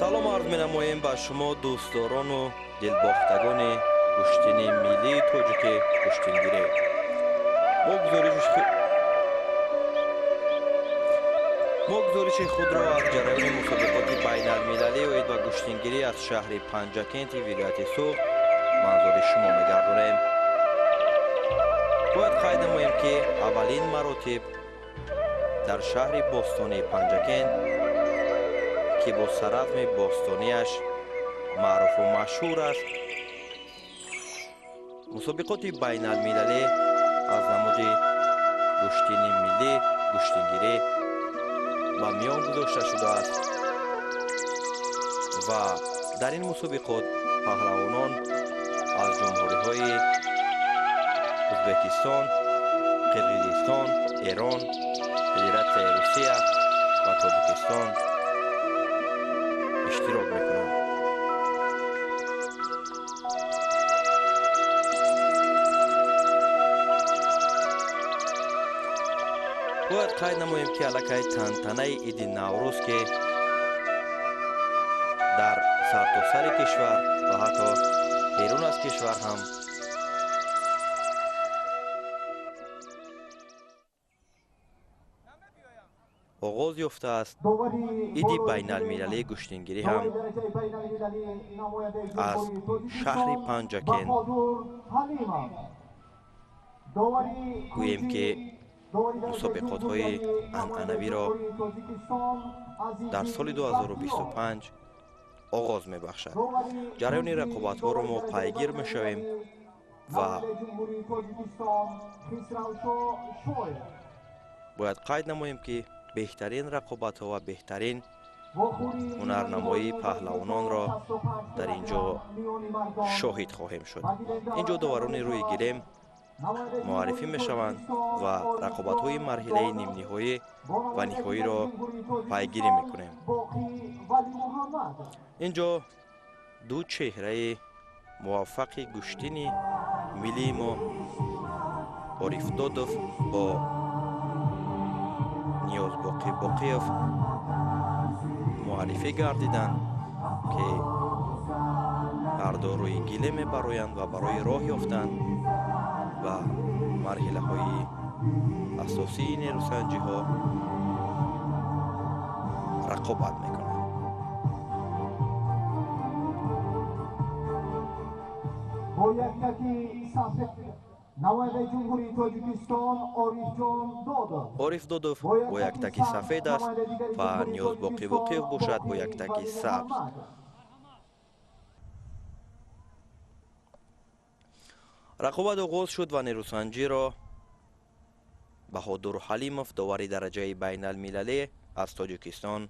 салом арз менамоем ба шумо дӯстдорону дилбохтагони куштини миллии тоҷики куштингирӣ. мо гузориши худро аз ҷараёни мусобиқоти байналмилалӣ оид ба куштингирӣ аз шаҳри панҷакенти вилояти Суғд манзури шумо мегардонем. бояд қайд намоем ки аввалин маротиб дар шаҳри бостонии Панҷакент ки бо саразми бостониаш маъруфу машҳур аст, мусобиқоти байналмилалӣ аз намуди куштини миллӣ куштингирӣ ба миён гузошта шудааст ва дар ин мусобиқот паҳлавонон аз ҷумҳуриҳои Узбекистон, Қирғизистон, Эрон, Федератсияи Русия ва Тоҷикистон иштирок мекунанд. бояд қайд намоем ки аллакай тантанаи иди наврӯз ки дар сартосари кишвар ва ҳатто берун аз кишвар ҳам оғоз ёфтааст. иди байналмилалии куштингирӣ ҳам аз шаҳри Панҷакент гӯем ки мусобиқотҳои анъанавиро дар соли 2025 оғоз мебахшад. ҷараёни рақобатҳоро мо пайгир мешавем ва бояд қайд намоем ки беҳтарин рақобатҳо ва беҳтарин ҳунарнамоии паҳлавононро дар ин ҷо шоҳид хоҳем шуд. ин ҷо доварони рӯи гирем муаррифӣ мешаванд ва рақобатҳои марҳилаи нимниҳоӣ ва ниҳоиро пайгирӣ мекунем. ин ҷо ду чеҳраи муваффақи куштини миллии мо Ориф Додов бо Ниёзбоқӣ Боқиев муаррифӣ гардиданд ки ҳарду рӯи гиле мебароянд ва барои роҳ ёфтан ба марҳилаҳои асосии нерӯсанҷиҳо рақобат мекунанд. Ориф Додов бо яктаки сафед аст ва Ниёзбоқӣ Боқиев бошад бо яктаки сабз. рақобат оғоз шуд ва нерӯсанҷиро Баҳодур Ҳалимов, довари дараҷаи байналмилалӣ аз Тоҷикистон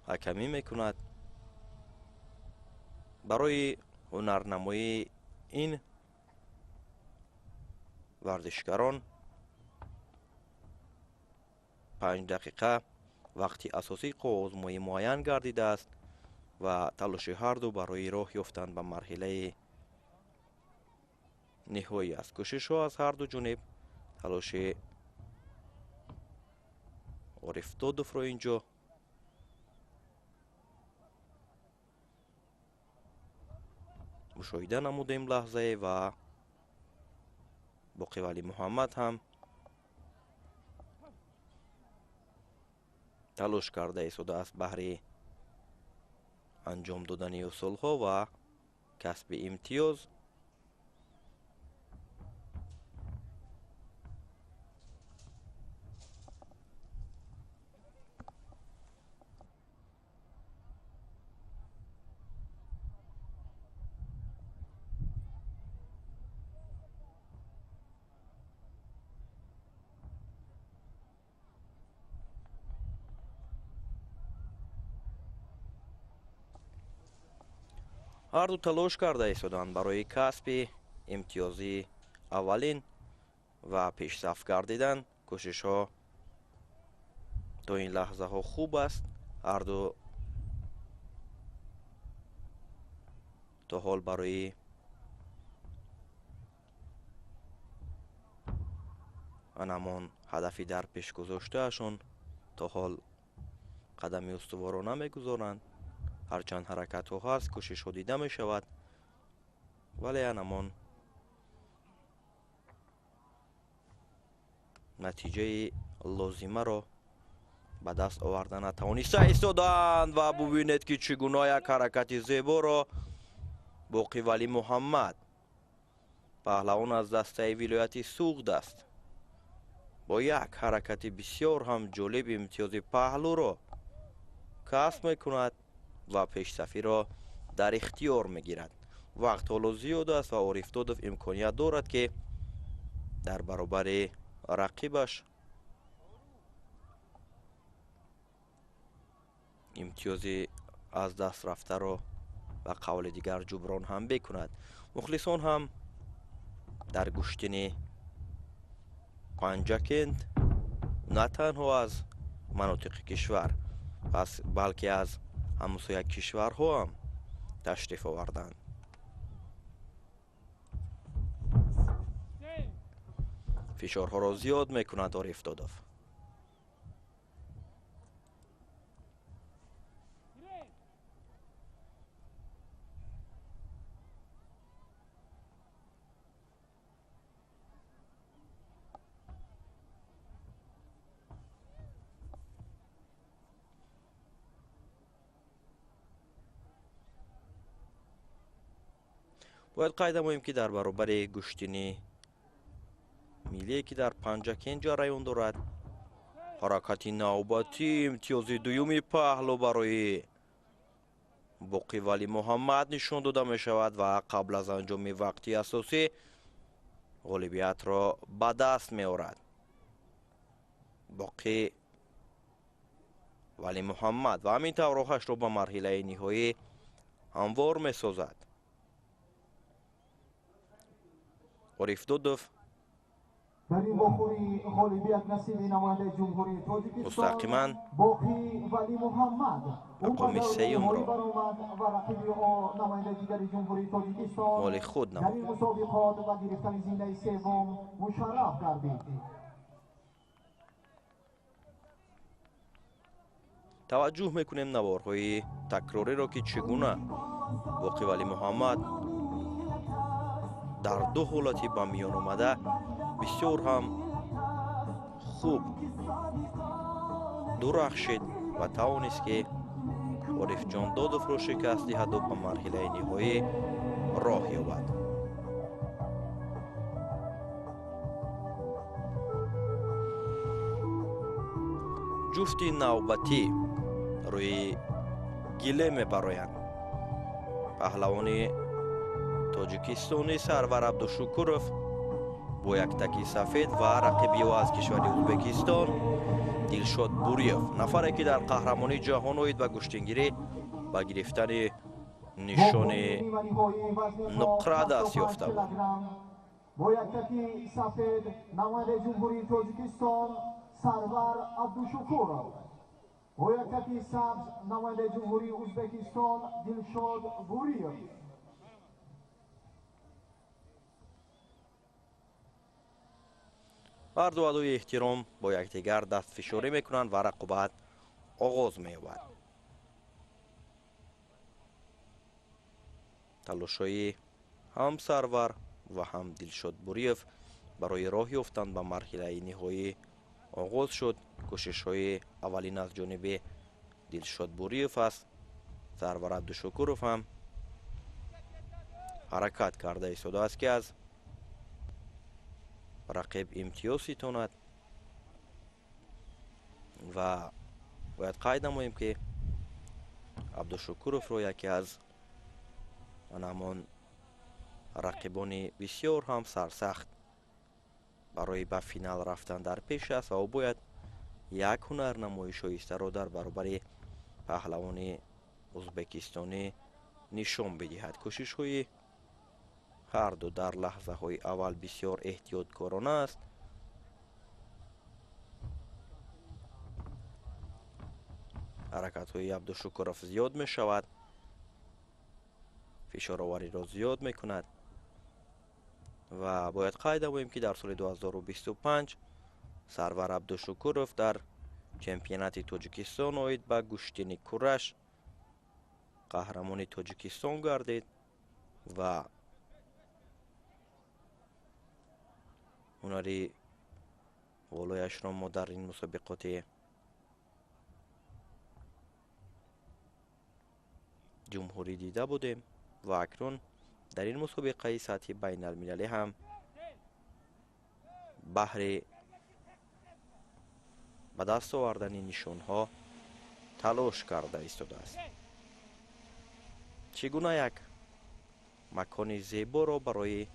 ҳакамӣ мекунад. барои ҳунарнамоии ин варзишгарон 5 дақиқа вақти асосии қоғозмоӣ муайян гардидааст ва талоши ҳарду барои роҳ ёфтан ба марҳилаи ниҳоӣ аст. кӯшишҳо аз ҳарду ҷониб талоши Ориф Додовро ин ҷо мушоҳида намудем лаҳзае ва Боқивалӣ Муҳаммад ҳам талош карда истодааст баҳри анҷом додани усулҳо ва касби имтиёз. ҳарду талош карда истоданд барои касби имтиёзи аввалин ва пешсаф гардидан. кӯшишҳо то ин лаҳзаҳо хуб аст. ҳарду то ҳол барои анамон ҳадафи дар пеш гузоштаашон то ҳол қадами устуворона мегузоранд. ҳарчанд ҳаракатҳо ҳаст, кӯшишҳо дида мешавад, вале анамон натиҷаи лозимаро ба даст оварда натавониста истоданд ва бубинед ки чӣ гуна як ҳаракати зеборо боқивалӣ муҳаммад, паҳлавон аз дастаи вилояти суғд аст, бо як ҳаракати бисёр ҳам ҷолиб имтиёзи паҳлӯро касб мекунад ва пешсафиро дар ихтиёр мегирад. вақт ҳоло зиёд аст ва Ориф Додов имконият дорад ки дар баробари рақибаш имтиёзи аз даст рафтаро ба қавли дигар ҷуброн ҳам бекунад. мухлисон ҳам дар гӯштини панҷакент на танҳо аз манотиқи кишвар, балки аз ҳамсоя кишварҳо ҳам ташриф оварданд. фишорҳоро зиёд мекунад Ориф Додов. бояд қайд намоем ки дар баробари гӯштини миллие ки дар панҷакент ҷараён дорад, ҳаракати навбатӣ имтиёзи дуюми паҳлӯ барои боқивалӣ муҳаммад нишон дода мешавад ва қабл аз анҷоми вақти асосӣ ғолибиятро ба даст меорад. боқивалӣ муҳаммад ва ҳамин тавр роҳашро ба марҳилаи ниҳоӣ ҳамвор месозад. Ориф Додов мустақиман мақоми сеюмро моли худ намуд. таваҷҷӯҳ мекунем наворҳои такрориро ки чӣ гуна боқивалӣ муҳаммад дар ду ҳолати ба миён омада бисёр ҳам хуб дурахшид ва тавонист ки Орифҷон Додовро шикаст диҳаду ба марҳилаи ниҳоӣ роҳ ёбад. ҷуфти навбатӣ рӯи гиле мебароянд. паҳлавони тоҷикистони Сарвар Абдушукуров бо яктаки сафед ва рақиби ӯ аз кишвари Ӯзбекистон Дилшод Буриев, нафаре ки дар қаҳрамонии ҷаҳон оид ба гӯштгирӣ ба гирифтани нишони нуқра даст ёфта буд. бо яктаки сафед намояндаи ҷумҳурии Тоҷикистон Сарвар Абдушукуров, бо яктаки сабз намояндаи ҷумҳурии Ӯзбекистон Дилшод Буриев. ҳарду аъдои эҳтиром бо якдигар дастфишорӣ мекунанд ва рақобат оғоз меёбад. талошҳои ҳам Сарвар ва ҳам Дилшод Буриев барои роҳ ёфтан ба марҳилаи ниҳоӣ оғоз шуд. кӯшишҳои аввалин аз ҷониби Дилшод Буриев аст. Сарвар Абдушукуров ҳам ҳаракат карда истодааст ки аз рақиб имтиёз ситонад ва бояд қайд намоем ки Абдушукуровро яке аз анамон рақибони бисёр ҳам сарсахт барои ба финал рафтан дар пеш аст ва ӯ бояд як ҳунарнамои шоистаро дар баробари паҳлавони ӯзбекистонӣ нишон бидиҳад. кӯшишҳои ҳарду дар лаҳзаҳои аввал бисёр эҳтиёткорона аст. ҳаракатҳои Абдушукуров зиёд мешавад, фишоровариро зиёд мекунад ва бояд қайд намоем ки дар соли 2025 Сарвар Абдушукуров дар чемпионати Тоҷикистон оид ба гӯштини кураш қаҳрамони тоҷикистон гардид ва ҳунари волояшро мо дар ин мусобиқоти ҷумҳурӣ дида будем ва акнун дар ин мусобиқаи сатҳи байналмилалӣ ҳам баҳри ба даст овардани нишонҳо талош карда истодааст. чӣ гуна як макони зеборо барои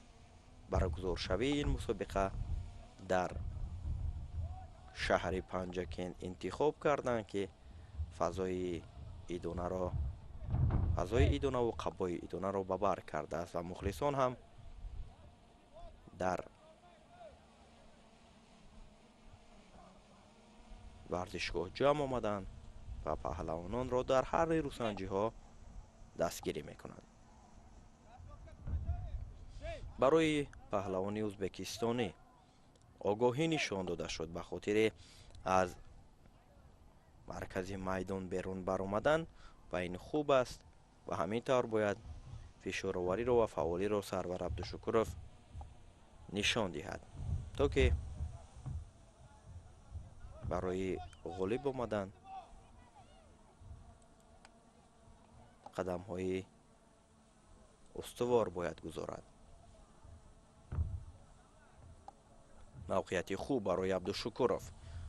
баргузоршавии ин мусобиқа дар шаҳри Панҷакен интихоб карданд, ки фазои идонаву қабои идонаро ба бар кардааст ва мухлисон ҳам дар варзишгоҳ ҷамъ омаданд ва паҳлавононро дар ҳар нерӯсанҷиҳо дастгирӣ мекунанд. барои паҳлавони ӯзбекистонӣ огоҳӣ нишон дода шуд ба хотири аз маркази майдон берун баромадан ва ин хуб аст ва ҳамин тавр бояд фишоровариро ва фаъолиро Сарвар Абдушукуров нишон диҳад, то ки барои ғолиб омадан қадамҳои устувор бояд гузорад. мавқеияти хуб барои Абдушукуров,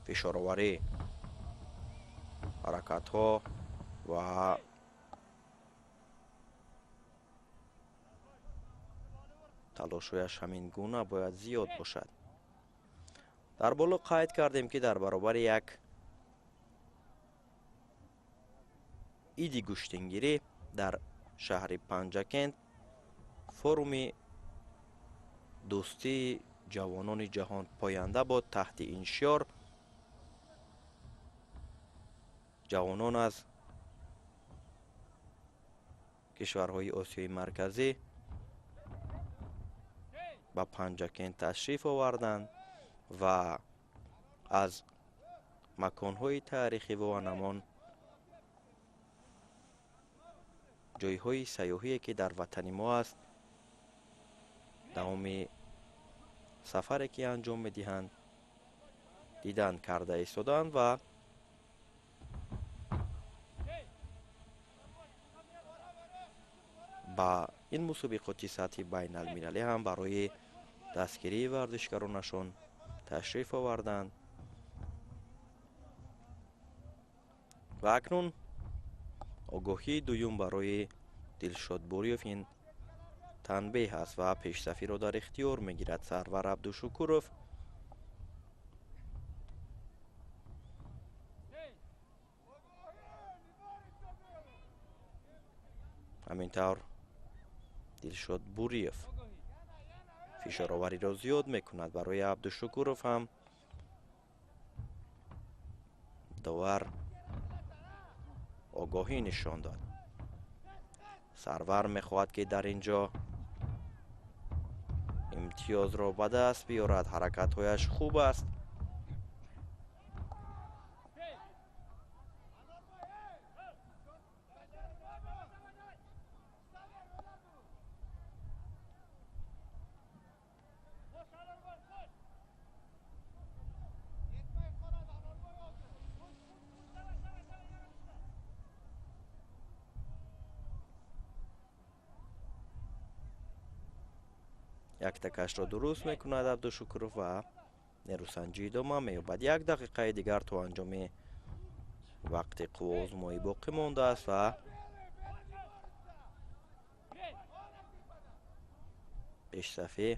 фишороварӣ, ҳаракатҳо ва талошҳояш ҳамин гуна бояд зиёд бошад. дар боло қайд кардем, ки дар баробари як иди гӯштингирӣ дар шаҳри Панҷакент форуми дӯстии ҷавонони ҷаҳон поянда бод. таҳти ин шиёр ҷавонон аз кишварҳои осиёи марказӣ ба Панҷакент ташриф оварданд ва аз маконҳои таърихӣ ва намон ҷойҳои сайёҳие, ки дар ватани мо аст, давоми сафаре ки анҷом медиҳанд дидан карда истоданд ва ба ин мусобиқоти сатҳи байналмилалӣ ҳам барои дастгирии варзишгаронашон ташриф оварданд ва акнун огоҳии дуюм барои Дилшод Буриев ин танбеҳ аст ва пешсафиро дар ихтиёр мегирад Сарвар Абдушукуров. ҳамин тавр Дилшод Буриев фишоровариро зиёд мекунад. барои Абдушукуров ҳам довар огоҳӣ нишон дод. Сарвар мехоҳад, ки дар ин ҷо имтиёзро ба даст биёрад. ҳаракатҳояш хуб аст. як такашро дуруст мекунад Абдушукуров ва нерӯсанҷӣ идома меёбад. 1 дақиқаи дигар то анҷоми вақти қуввоозмоӣ боқӣ мондааст ва пешсафӣ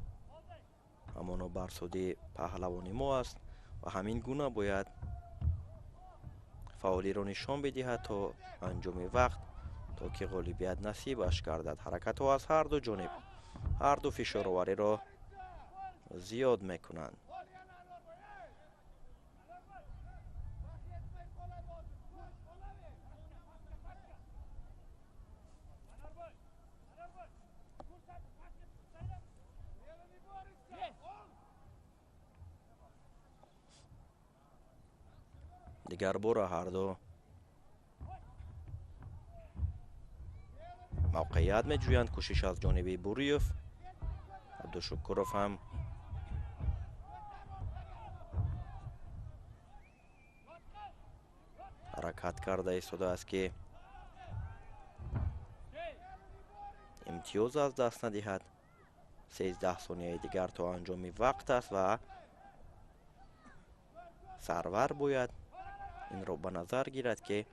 ҳамоно барсуди паҳлавони мо аст ва ҳамин гуна бояд фаъолиро нишон бидиҳад то анҷоми вақт, то ки ғолибият насибаш гардад. ҳаракатҳо аз ҳарду ҷониб ҳарду фишоровариро зиёд мекунанд. дигар бора ҳарду موقعیت میجویند. کوشش از جانب بوریوف. عبدالشکورов هم حرکت کرده ایستاده است که امتیاز از دست ندهد. 13 ثانیه دیگر تا انجام وقت است و سرور باید این را به نظر گیرد که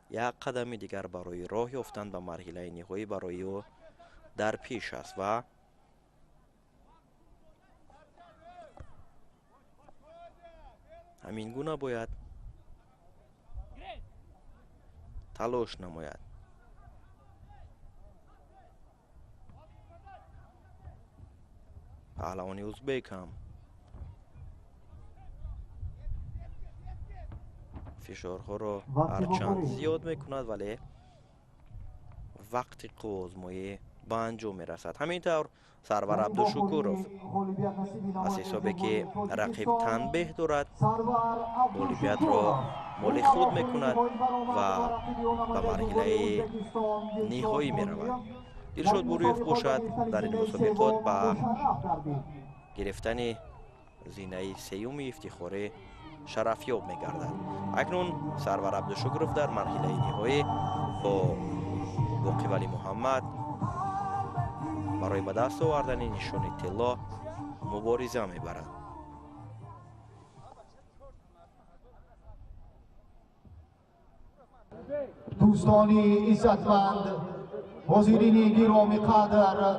یک قدم دیگر برای راه یافتن به مرحله نهایی برای او در پیش است و همین گونه باید تلاش نماید. پهلوان ازبک هم فشارها را هرچند زیاد میکند ولی وقتی آزمایی به انجام میرسد. همینطور سرور عبدالشکورov از حسابی که رقیب تنبیه دارد غالبیت را مال خود میکند و به مرحله نهایی میرود. دلشاد بوریوف باشد در این مسابقات با گرفتن زینه سیوم افتخاری شرفیاب میگردد. اکنون سرور عبدالشکورov در مرحله نهایی با باقی ولی محمد برای به دست آوردن نشان طلا مبارزه میبرد. دوستانی عزتمند، حاضرین گرامی قدر،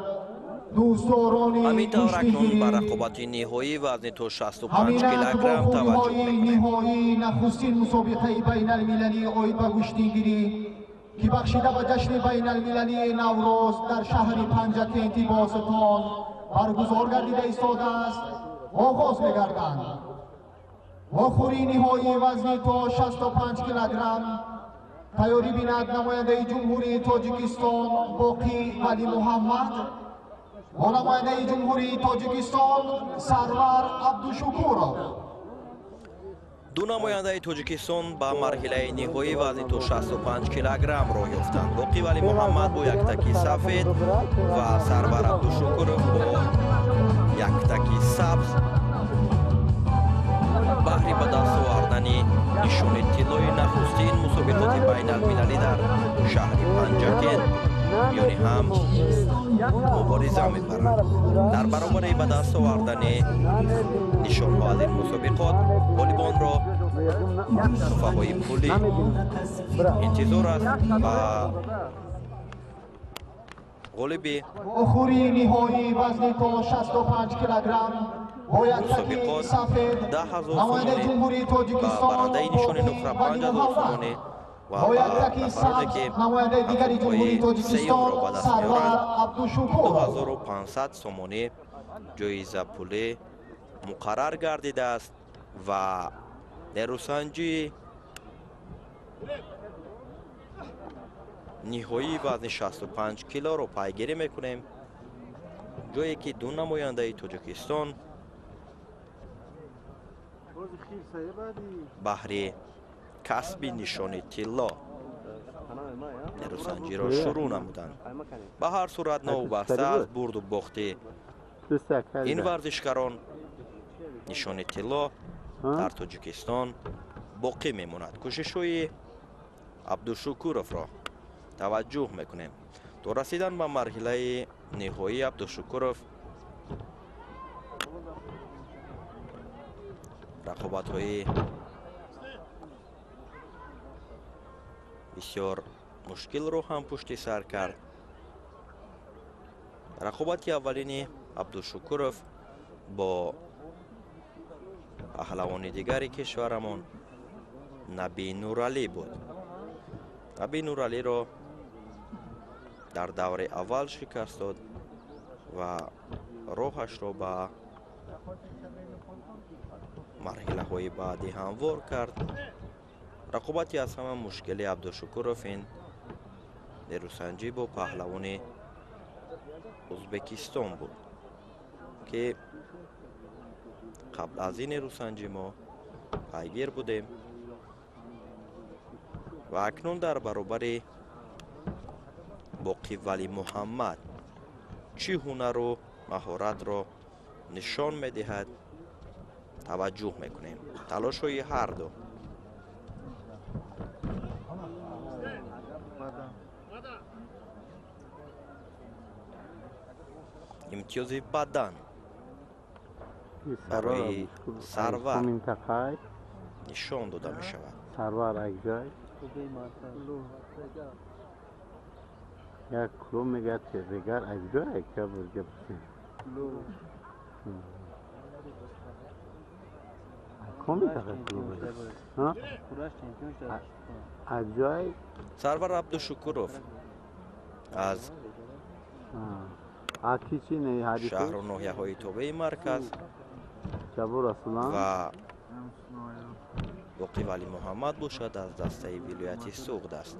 همینطور اکنون بر رقابت نهایی وزن تا 65 کیلوگرم توجه میکنیم. نهایی نخستین مسابقه بین المللی آید به کشتیگیری که بخشیده به جشن بین المللی نوروز در شهر پنجکент باستان برگزار گردیده ایستاده است آغاز می‌گردد. آخری نهایی وزن تا 65 کیلوگرم تیاری بیند نماینده جمهوری تاجیکستان باقی ولی محمد و نماینده جمهوری تاجیکستان سرور عبدالشکورov. دو نماینده تاجیکستان به مرحله نهایی وزن تا 65 کیلوگرم راه یافتند. باقی ولی محمد با یک تکی سفید و سرور عبدالشکورov با یک تکی سبز بهر به دست آوردن نشان طلای نخستین مسابقات بین المللی در شهر پنجکент یعنی هم مبارزه می‌برند. در برابر به دست آوردن نشان‌ها از این مسابقات والیبال را تحفه‌های پولی انتظار است و غالب آخری نهایی وزن تا 65 کیلوگرم مسابقات 10,000 سومانی و برنده نشان نقره 5,000 سومانی و نفرانی که تحفه‌های سیوم را به دست می‌آورند 2,500 سومانی جایزه پولی مقرر گردیده است و نیروسنجی نهایی وزن 65 کیلو را پیگیری میکنیم، جایی که دو نماینده تاجیکستان بهر کسب نشان طلا نیروسنجی را شروع نمودند. به هر صورت نوبسته از برد و باخت این ورزشکاران نشان طلا در تاجیکستان باقی میماند. کوشش‌های عبدالشکورov را توجه میکنیم. تا رسیدن به مرحله نهایی عبدالشکورov رقابت‌های بسیار مشکل رو هم پشت سر کرد. رقابت اولین عبدالشکورov با پهلوان دیگری کشورمان نبی نورعلی بود. نبی نورعلی را در دور اول شکست داد و راهش را به مرحله های بعدی هموار کرد. رقابتی از همه مشکل عبدالشکورov این نیروسنجی با پهلوان ازبکستان بود که قبل از این نیروسنجی ما پیگیر بودیم و اکنون در برابر боқӣ вали муҳаммад чӣ ҳунару маҳоратро нишон медиҳад таваҷҷӯҳ мекунем. талошҳои ҳарду имтиёзи бадан барои сарвар нишон дода мешавад. Сарвар Акҷой як клуб мегӯяд ки дигар Акҷой ка бурга Акҷой сарвар абдушукуров аз шаҳру ноҳияҳои тобаи марказ ва боқӣ вали муҳаммад бошад аз дастаи вилояти суғд аст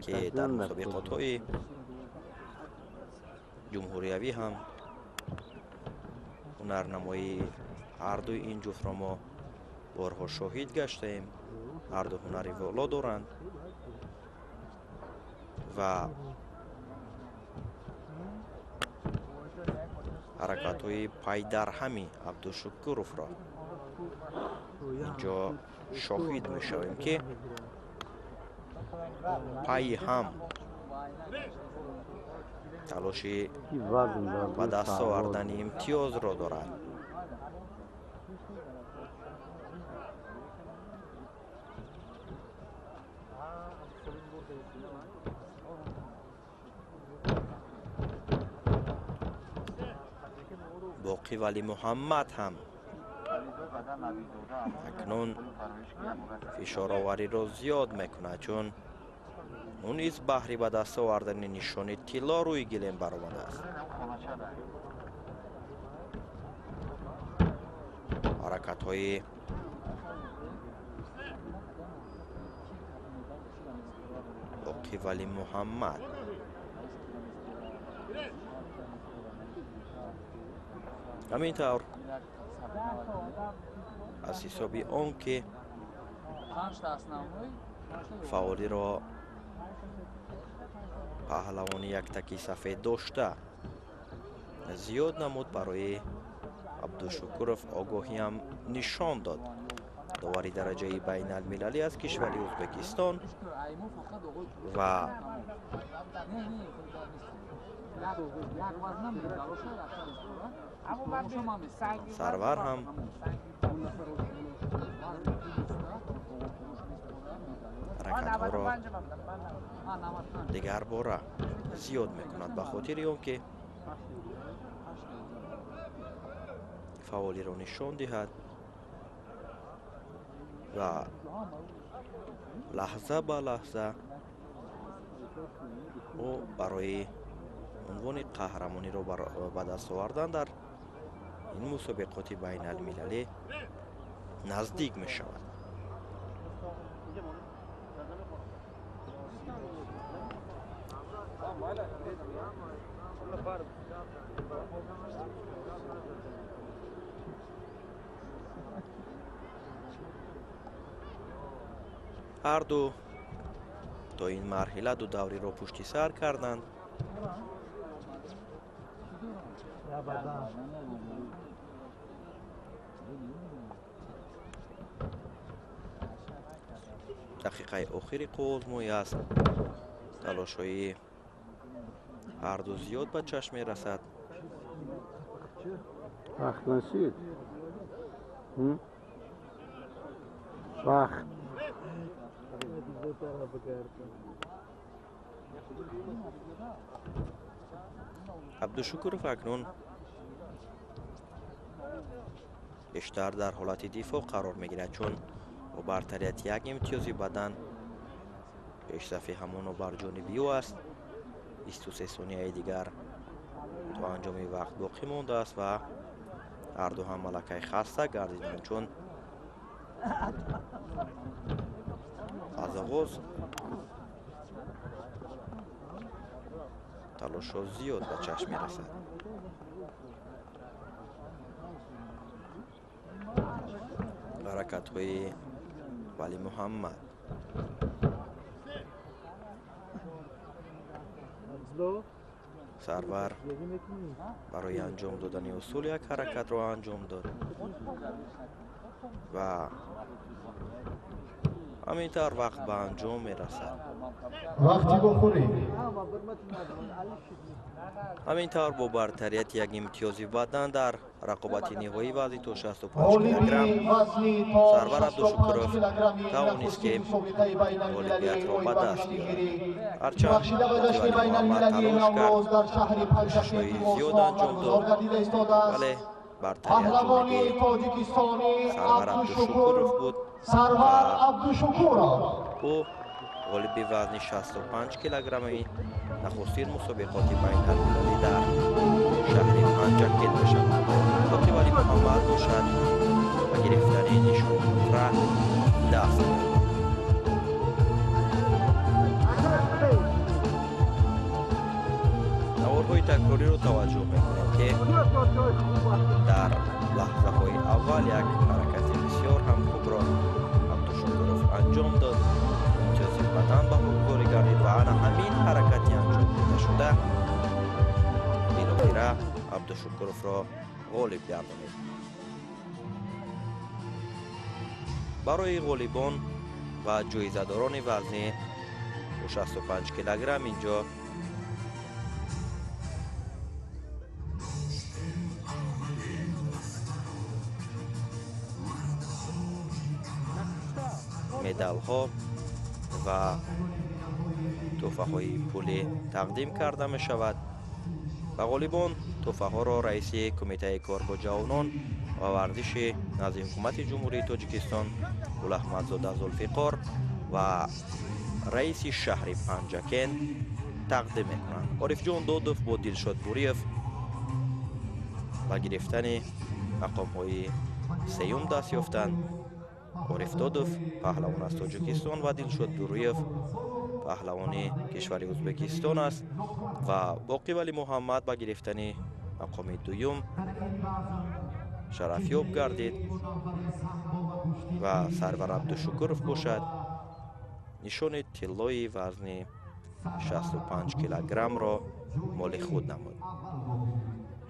ки дар мусобиқотҳои ҷумҳуриявӣ ҳам ҳунарнамоии ҳардуи ин ҷуфтро мо борҳо шоҳид гаштаем. ҳарду ҳунари воло доранд ва ҳаракатҳои пайдарҳами абдушукуровро инҷо шоҳид мешавем ки пайи ҳам талоши ба даст овардани имтиёзро дорад. боқӣ вали муҳаммад ҳам акнун фишоровариро зиёд мекунад, чун ӯ низ баҳри ба даст овардани нишони тилло рӯи гилем баромадааст. ҳаракатҳои боқӣ вали муҳаммад ҳамин тавр аз ҳисоби он ки фаъолиро паҳлавони яктаки сафед дошта зиёд намуд, барои абдушукуров огоҳиам нишон дод. довари дараҷаи байналмилалӣ аз кишвари ӯзбекистон ва сарвар ҳам ҳаракатҳоро дигар бора зиёд мекунад ба хотири он ки фаъолиро нишон диҳад ва лаҳза ба лаҳза ӯ барои унвони қаҳрамониро ба даст овардан дар ин мусобиқоти байналмилалӣ наздик мешавад. ҳарду то ин марҳила ду давриро пушти сар карданд. дақиқаи охири қуввозмоӣ аст. талошҳои ҳарду зиёд ба чашм мерасад. вақт насид вақт абдушукуров акнун бештар дар ҳолати дифоъ қарор мегирад, чун бо бартарияти як имтиёзи бадан пешсафи ҳамоно бар ҷониби ӯ аст. 23 сонияи дигар то анҷоми вақт боқӣ мондааст ва ҳарду ҳам малакай хаста гардиданд, чун аз оғоз талошҳо зиёд ба чашм мерасад. ҳаракатҳои вали муҳаммад سرور برای انجام دادن اصول یک حرکت را انجام داد و همینطور وقت به انجام میرسد. وقتی بخوری همینطور با برتریت یک امتیازی بدن در رقابت نهایی وزنی تا 65 کیلوگرم سرور عبدالشکورов توانست که غالبیت را به دست بیاورد. هرچند ولی محمد تلاش کرد، کوشش‌های زیاد انجام داد، ولی برتریت جانب سرور عبدالشکورov بود و او غالب وزن 65 کیلوگرمی نخستین مسابقات بین‌المللی در شهر پنجاکن می‌شود. باقی ولی محمد باشد و گرفتن نشان را دست می‌یابد. نوارهای تکراری رو توجه می‌کنیم که در لحظه‌های اول یک حرکت بسیار هم خوب را عبدالشکورov انجام داد. امتیاز بدن به حضور گردید و انا همین حرکتی انجام داده شده بالاخره عبدالشکورov را غالب گردانید. برای غالبان و جایزه‌داران وزن 65 کیلوگرم اینجا مدال ها و تحفه های پولی تقدیم کرده می شود. و غالبان تحفه ها را رئیس کمیته کار با جوانان و ورزش نزد حکومت جمهوری تاجیکستان گل احمدزاده ذوالفقار و رئیس شهر پنجاکن تقدیم می کنند. عارف جان دادوف با دلشاد بوریف و گرفتن مقام های سیوم دست یافتند. عارف دادوف پهلوان از تاجیکستان و دلشاد بوریف پهلوان کشور ازبکستان است و باقی ولی محمد با گرفتن مقام دوم شرفیاب گردید و سرور عبدالشکورov باشد نشان طلای وزن 65 کیلوگرم را مال خود نمود.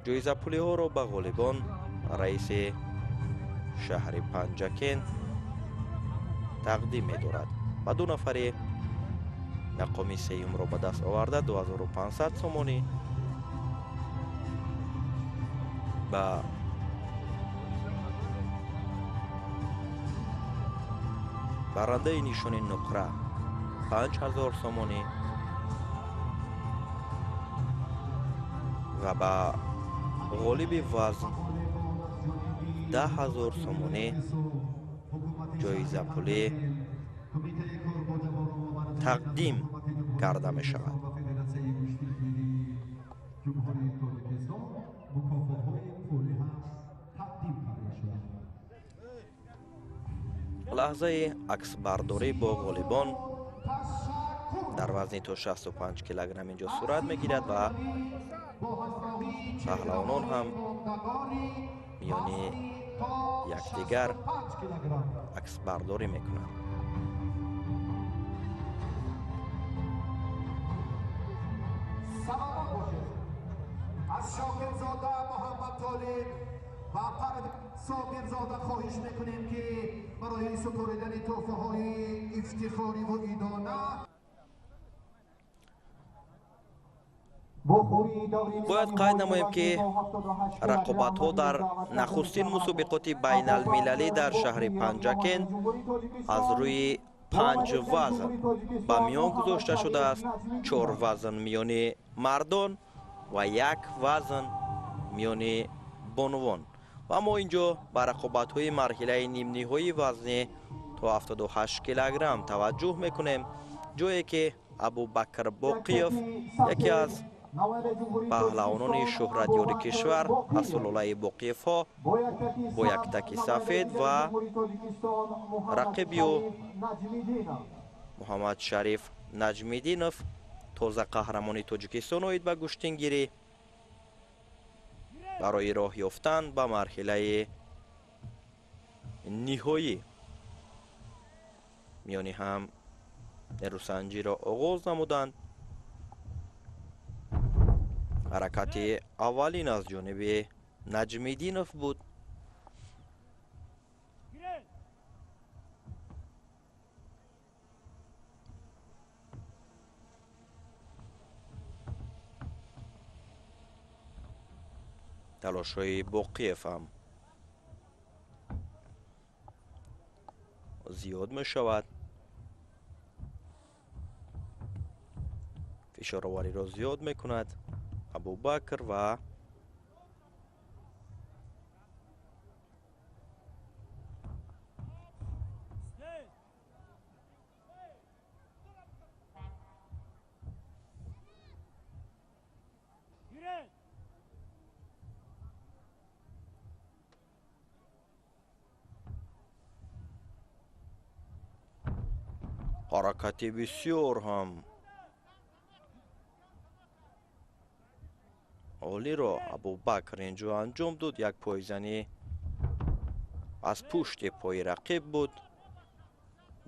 جایزه پولی ها را به غالبان رئیس شهر پنجاکن تقدیم می دارد و دو نفر مقام سیوم را به دست آورده 2500 سومانی و برنده نشان نقره 5000 سومانی و با غالب وزن 10000 سومانی جایزه پولی تقدیم کرده می شود. لحظه عکس برداری با غالبان در وزن تا 65 کیلوگرم اینجا صورت می گیرد و پهلوانان هم میان یکدیگر عکس برداری می کنند. از شاکرزاده محمد طالب و صابرزاده خواهش میکنیم که برای سپردن تحفه های افتخاری و ایدانه باید قید نماییم که رقابت ها در نخستین مسابقات بین المللی در شهر پنجاکن از روی 5 وزن به میان گذاشته شده است. 4 وزن میان مردان و 1 وزن میان بانوان و ما اینجا به رقابت های مرحله نیم نهایی وزن تا 78 کیلوگرم توجه میکنیم، جایی که ابوبکر باقیوف یکی از پهلوانان شهرت یار کشور از سلاله باقیف ها با یک تک سفید و رقیبی و محمد شریف نجمیدینوف تازه قهرمان تاجیکستان آید به گشتنگیری برای راه یافتن به مرحله نهایی. میانی هم نیروسنجی را آغاز نمودند ҳаракати аввалин аз ҷониби Наҷмиддинов буд. талошҳои боқиев ҳам зиёд мешавад. фишоровариро зиёд мекунад Абубакр ва ҳаракати бисёр ҳам олиро Абубакр инҷо анҷом дод. як пойзанӣ аз пушти пои рақиб буд.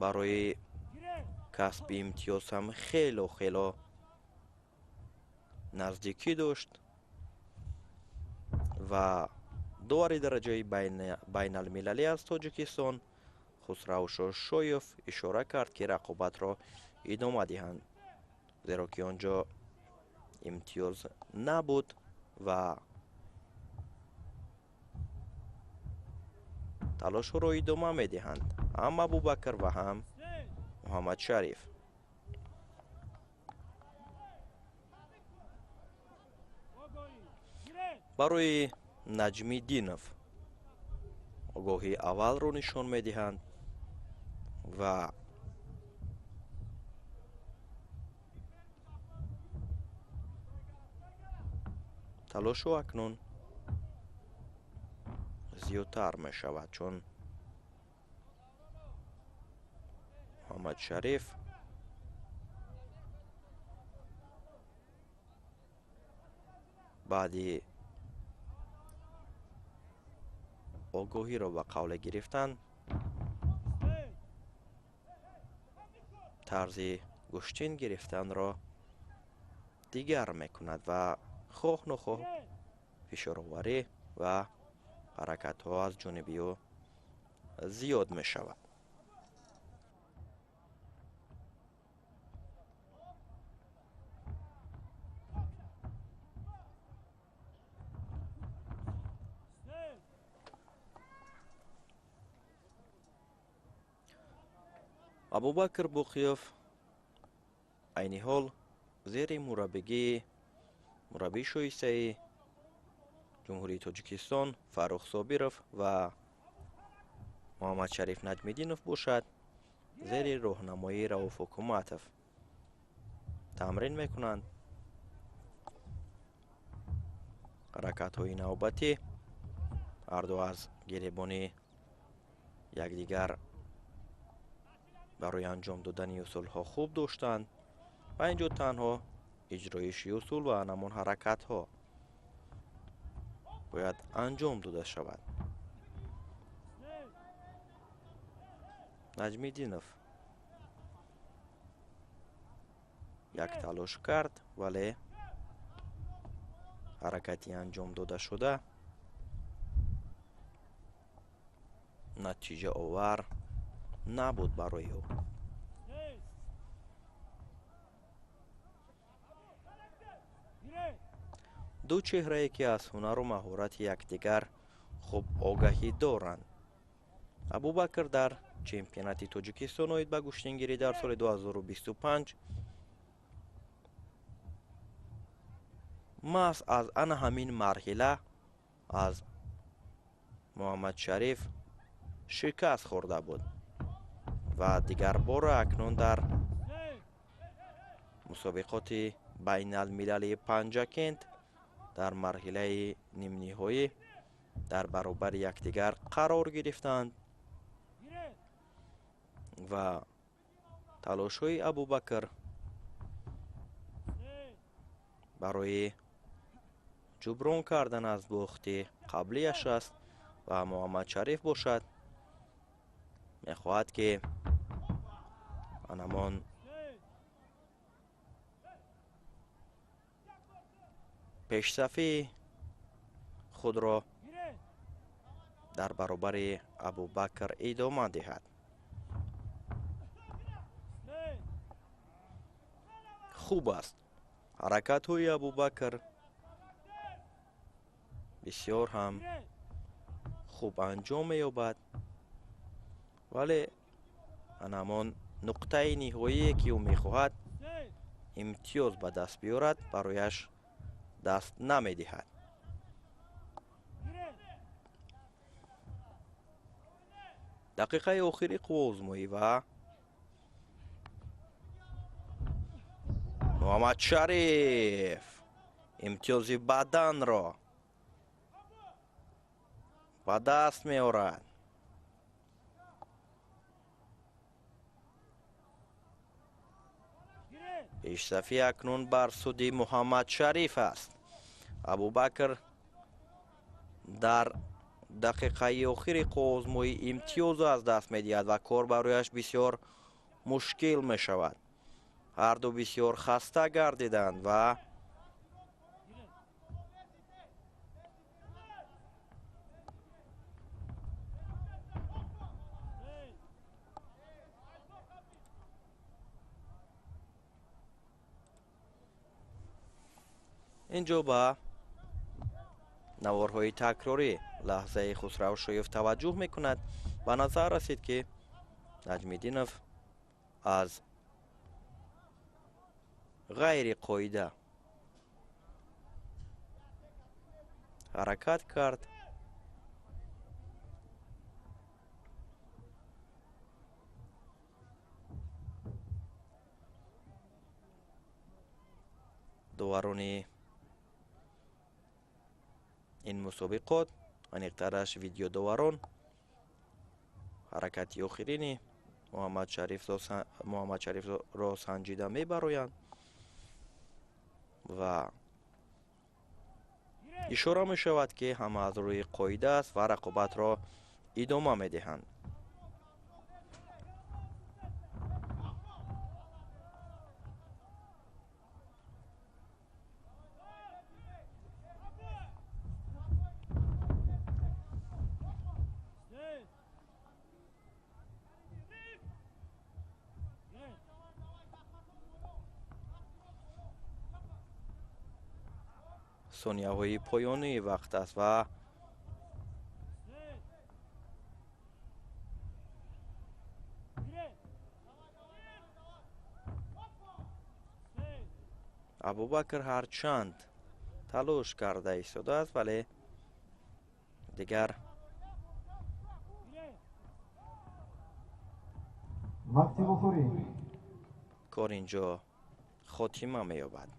барои касби имтиёз ҳам хело наздикӣ дошт ва довари дараҷаи байналмилалӣ аз Тоҷикистон Хусравшо Шоев ишора кард ки рақобатро идома диҳанд, зеро ки онҷо имтиёз набуд ва талошҳоро идома медиҳанд ҳам Абубакр ва ҳам Муҳаммадшариф. барои Наҷмиддинов огоҳии аввалро нишон медиҳанд ва талошҳо акнун зиёдтар мешавад, чун Муҳаммадшариф баъди огоҳиро ба қавле гирифтан тарзи гӯштин гирифтанро дигар мекунад ва хоҳ нохоҳ фишороварӣ ва ҳаракатҳо аз ҷониби ӯ зиёд мешавад. Абубакр Боқиёв айни ҳол зери мураббигии мураббии шоистаи ҷумҳурии Тоҷикистон Фаррух Собиров ва Муҳаммадшариф Наҷмиддинов бошад, зери роҳнамоии Рауф Ҳукуматов тамрин мекунанд. ҳаракатҳои навбатӣ ҳарду аз гиребони якдигар барои анҷом додани усулҳо хуб доштанд ва инҷо танҳо иҷроиши усул ва анамон ҳаракатҳо бояд анҷом дода шавад. Наҷмиддинов як талош кард, вале ҳаракати анҷом дода шуда натиҷаовар набуд барои ӯ. ду чеҳрае ки аз ҳунару маҳорати якдигар хуб огаҳӣ доранд. Абубакр дар чемпионати Тоҷикистон оид ба гӯштингирӣ дар соли 2025 маҳз аз ана ҳамин марҳила аз Муҳаммадшариф шикаст хӯрда буд ва дигарбора акнун дар мусобиқоти байналмилалии Панҷакент дар марҳилаи нимниҳоӣ дар баробари якдигар қарор гирифтанд ва талошҳои Абубакр барои ҷуброн кардан аз бохти қаблияш аст ва Муҳаммадшариф бошад мехоҳад ки анамон пешсафии худро дар баробари Абубакр идома диҳад. хуб аст. ҳаракатҳои Абубакр бисёр ҳам хуб анҷом меёбад, вале ҳамон нуқтаи ниҳоие ки ӯ мехоҳад имтиёз ба даст биёрад, барояш даст намедиҳад. дақиқаи охири қувозмоӣ ва муҳаммадшариф имтиёзи баданро ба даст меорад. пешсафӣ акнун бар суди муҳаммадшариф аст. Абубакр дар дақиқаи охири қувозмоӣ имтиёзро аз даст медиҳад ва кор барояш бисёр мушкил мешавад. ҳарду бисёр хаста гардиданд ва инҷо ба наворҳои такрорӣ лаҳзаи Хусравшоев таваҷҷӯҳ мекунад. ба назар расид, ки Наҷмиддинов аз ғайри қоида ҳаракат кард. доварони ин мусобиқот, аниқтараш видеодоварон, ҳаракати охирини Муҳаммадшарифро санҷида мебароянд ва ишора мешавад, ки ҳама аз рӯи қоида аст ва рақобатро идома медиҳанд. сонияҳои поёнии вақт аст ва Абубакр ҳарчанд талош карда истодааст, вале дигар кор инҷо хотима меёбад.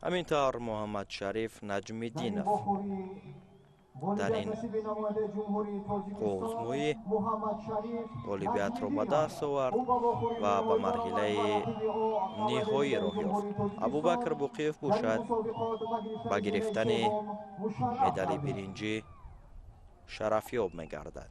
ҳамин тавр Муҳаммадшариф Наҷмиддинов дар ин қувозмоӣ ғолибиятро ба даст овард ва ба марҳилаи ниҳоӣ роҳ ёфт. Абубакр Боқиев бошад ба гирифтани медали биринҷӣ шарафёб мегардад.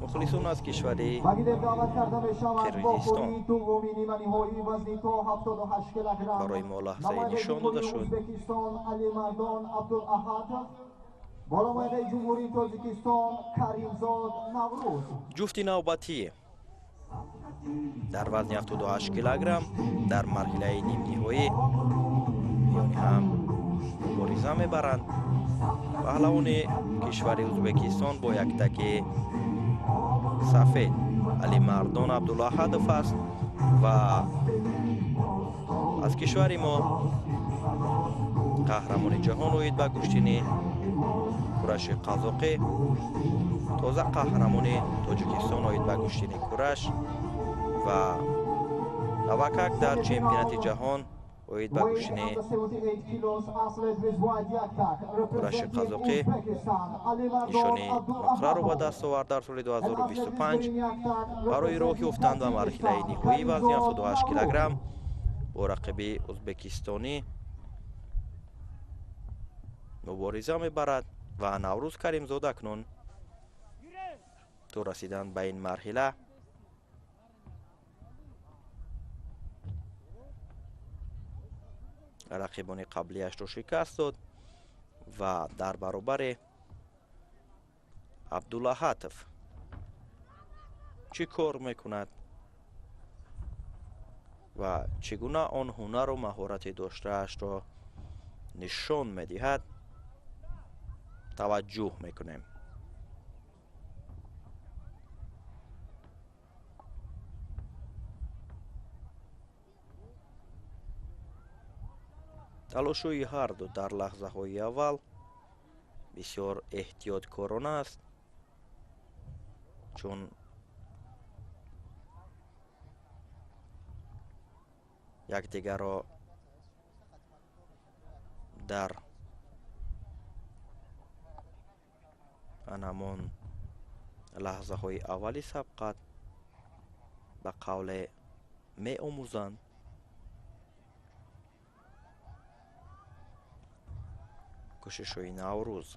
مخلصون از کشوری قرقیزستان برای ما لحظه نشان داده شد. جفت نوبتی در وزن 78 کیلوگرم در مرحله نیم نهایی یعنی هم مبارزه میبرند. پهلوان کشور ازبکستان با یک تکه سفید علیمردان عبدالاحدов است و از کشور ما قهرمان جهان اوید به گشتین کورش قزاقی، تازه قهرمان تاجیکستان اوید به گشتین کورش و نوکک در چمپیونات جهان اوید به گشتین کورش قزاقی نشانی مقرر رو به دست آورد. در سال 2025 برای راه یافتن به مرحله نهایی وزن 78 کیلوگرم با رقیب ازبکستانی мубориза мебарад ва Наврӯз Каримзод акнун то расидан ба ин марҳила рақибони қаблиашро шикаст дод ва дар баробари Абдуллаҳатов чӣ кор мекунад ва чӣ гуна он ҳунару маҳорати доштаашро нишон медиҳад таваҷҷӯҳ мекунем. талошҳои ҳарду дар лаҳзаҳои аввал бисёр эҳтиёткорона аст, чун якдигарро дар анамон лаҳзаҳои аввали сабқат ба қавле меомӯзанд. кӯшишҳои Наврӯз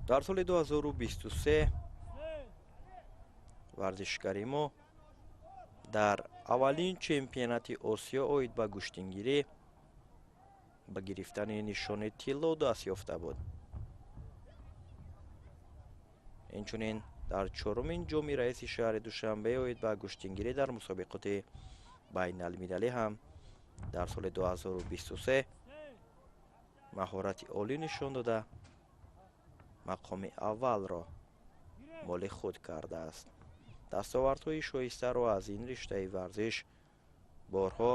дар соли 2023 варзишгари мо дар аввалин чемпионати Осиё оид ба гӯштингирӣ ба гирифтани нишони тилло даст ёфта буд. инчунин дар чорумин ҷоми раиси шаҳри Душанбе оид ба гӯштингирӣ дар мусобиқоти байналмилалӣ ҳам дар соли 2023 маҳорати олӣ нишон дода мақоми аввалро моли худ кардааст. дастовардҳои шоистаро аз ин риштаи варзиш борҳо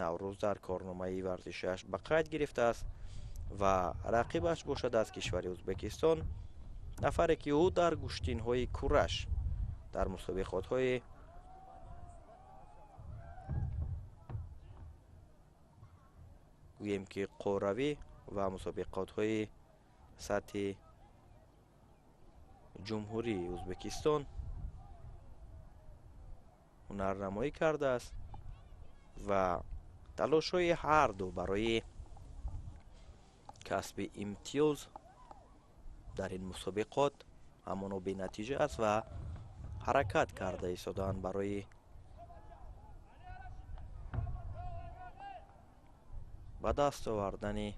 Наврӯз дар корномаи варзишаш ба қайд гирифтааст ва рақибаш бошад аз кишвари Ӯзбекистон, нафаре ки ӯ дар гӯштинҳои кураш дар мусобиқотҳои гӯем ки қоравӣ ва мусобиқотҳои сатҳи ҷумҳурии Ӯзбекистон ҳунарнамоӣ кардааст ва талошҳои ҳарду барои касби имтиёз дар ин мусобиқот ҳамоно бенатиҷа аст ва ҳаракат карда истодаанд барои ба даст овардани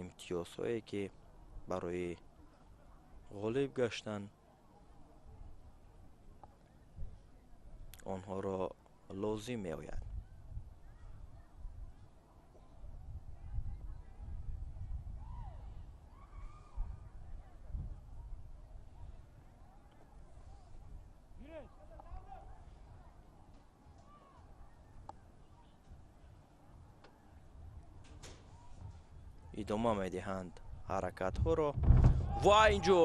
имтиёзҳое ки барои ғолиб гаштан онҳоро лозим меояд. идома медиҳанд ҳаракатҳоро ва инҷо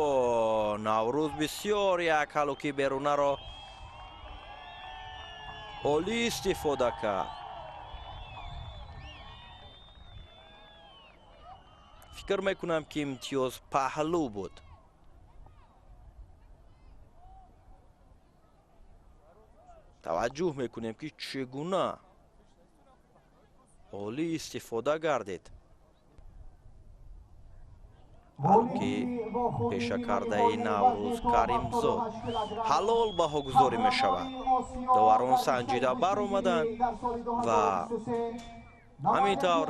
Наврӯз бисёр як ҳалоки берунаро олӣ истифода кард. фикр мекунам ки имтиёз паҳлӯ буд. таваҷҷӯҳ мекунем ки чӣ гуна олӣ истифода гардид. ҳалки пешакардаи Наврӯз Каримзод ҳалол баҳогузорӣ мешавад. доварон санҷида баромаданд ва ҳамин тавр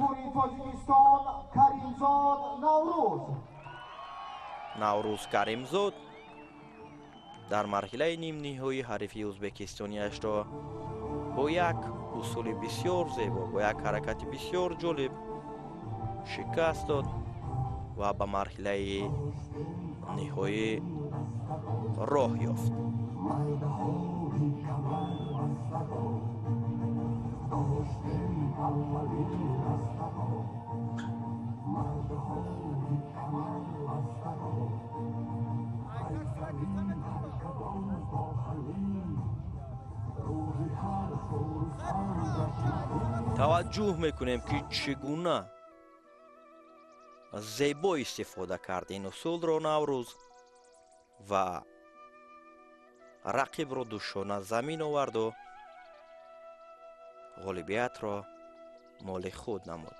Наврӯз Каримзод дар марҳилаи нимниҳои ҳарифи ӯзбекистониашро бо як усули бисёр зебо, бо як ҳаракати бисёр ҷолиб шикаст дод ва ба марҳилаи ниҳоӣ роҳ ёфт. توجه میکنیم که چگونه زیبا استفاده کرد این اصول را نوروز و رقیب را دوشانه زمین آورد و غالبیت را مال خود نمود.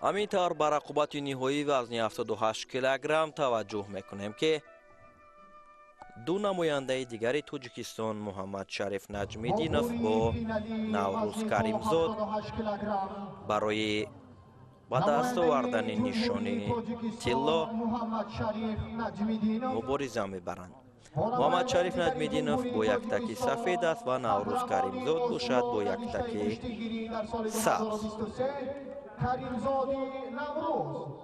همینطور به رقابت نهایی وزن 78 کیلوگرم توجه میکنیم که دو نماینده دیگری تاجیکستان محمد شریف نجمیدینوف با نوروز کریمزاد برای به دست آوردن نشانی طلا مبارزه میبرند. محمد شریف نجمیدینوف با یک تکی سفید است و نوروز کریمزاد باشد با یک تکی سبز. کریمزاد نوروز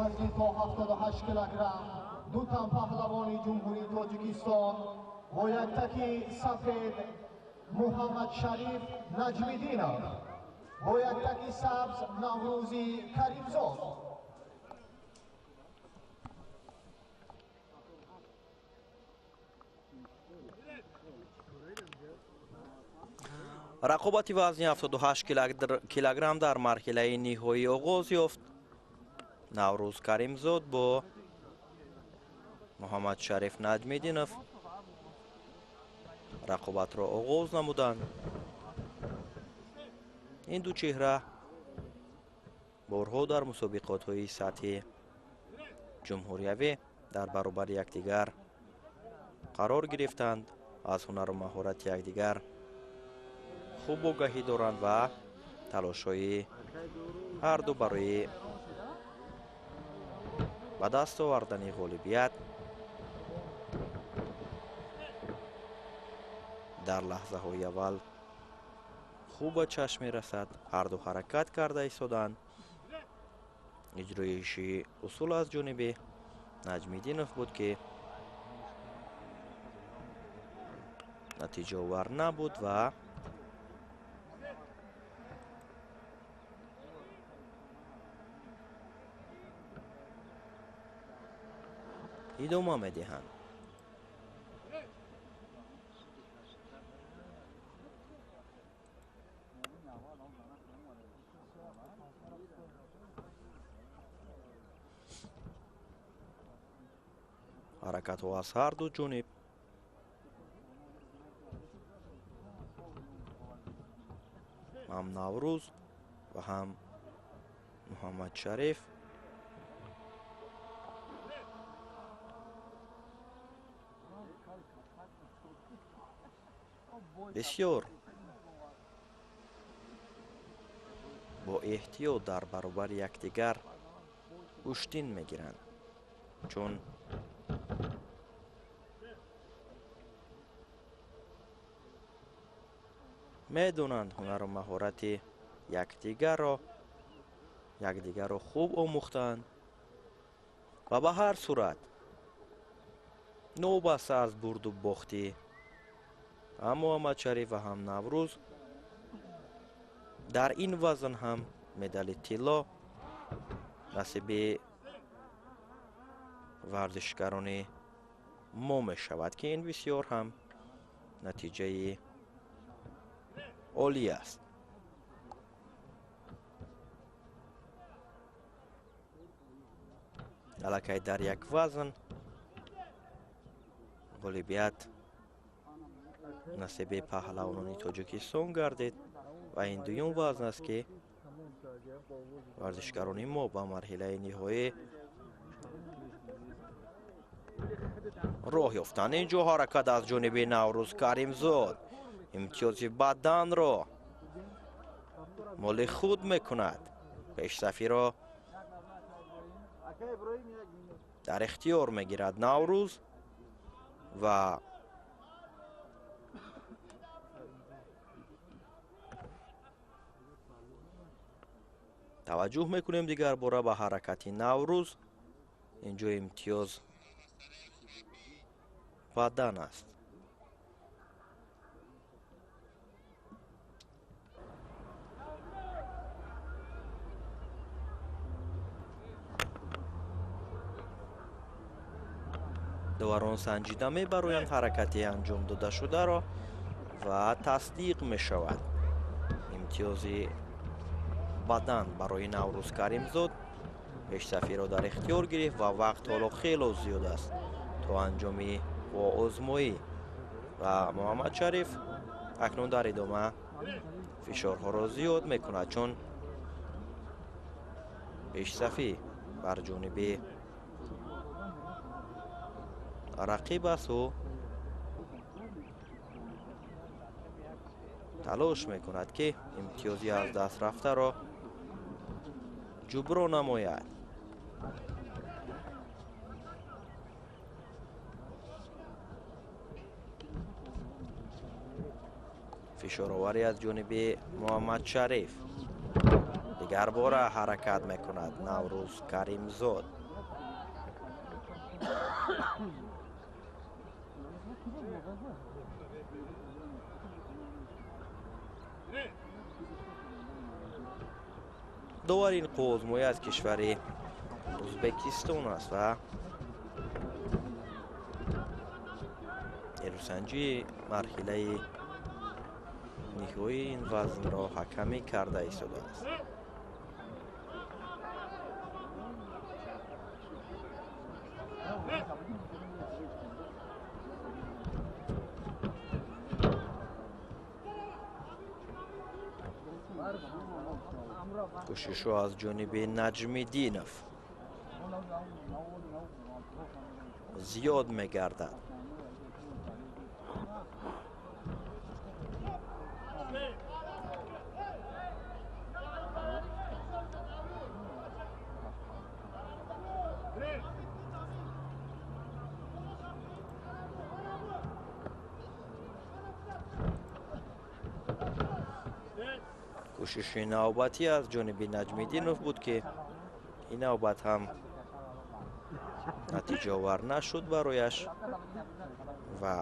وزن تا 78 کیلوگرم دو تن پهلوان جمهوری تاجیکستان با یک تکی سفید محمد شریف نجمیدینوف با یک تکی سبز نوروزی کریمزاد. رقابت وزن 78 کیلوگرم در مرحله نهایی آغاز یافت. نوروز کریمزاد با محمد شریف نجمیدینوف رقابت را آغاز نمودند. این دو چهره بارها در مسابقات های سطح جمهوریوی در برابر یکدیگر قرار گرفتند. از هنر و مهارت یکدیگر خوب آگاهی دارند و تلاش های هر دو برای به دست آوردن غالبیت در لحظه های اول خوب به چشم می رسد. هر دو حرکت کرده ایستادند. اجرایش اصول از جانب نجمیدینوف بود که نتیجه آور نبود و ادامه میدهند. حرکت ها از هر دو جانب هم نوروز و هم محمد شریف بسیار با احتیاط در برابر یکدیگر کشتین میگیرند، چون میدونند هنر و مهارت یکدیگر را خوب آموختند و به هر صورت نوبسته از برد و باختی هم محمد شریف و هم نوروز در این وزن هم مدال طلا نصیب ورزشکاران ما می شود که این بسیار هم نتیجه عالی است. الکی در یک وزن غالبیت насиби паҳлавонони тоҷикистон гардид ва ин дуюм вазн аст ки варзишгарони мо ба марҳилаи ниҳоӣ роҳ ёфтанд. ин ҷо ҳаракат аз ҷониби Наврӯз Каримзод имтиёзи баданро моли худ мекунад. пешсафиро дар ихтиёр мегирад Наврӯз ва таваҷҷӯҳ мекунем дигар бора ба ҳаракати Наврӯз. ин ҷо имтиёз бадан аст. доварон санҷида мебароянд ҳаракати анҷом додашударо ва тасдиқ мешавад. имтиёзи бадан барои Наврӯз Каримзод пешсафиро дар ихтиёр гирифт ва вақт ҳоло хело зиёд аст то анҷоми воозмоӣ ва Муҳаммадшариф акнун дар идома фишорҳоро зиёд мекунад, чун пешсафӣ бар ҷониби рақиб аст. ӯ талош мекунад ки имтиёзи аз даст рафтаро ҷуброн намояд. фишороварӣ аз ҷониби Муҳаммадшариф. дигар бора ҳаракат мекунад Наврӯз Каримзод. довари ин қуввозмоӣ аз кишвари Узбекистон аст ва нерӯсанҷии марҳилаи ниҳоии ин вазнро ҳакамӣ карда истодааст. кӯшишҳо аз ҷониби Наҷмиддинов зиёд мегардад. кӯшиши навбатӣ аз ҷониби Наҷмиддинов буд ки ин навбат ҳам натиҷаовар нашуд барояш ва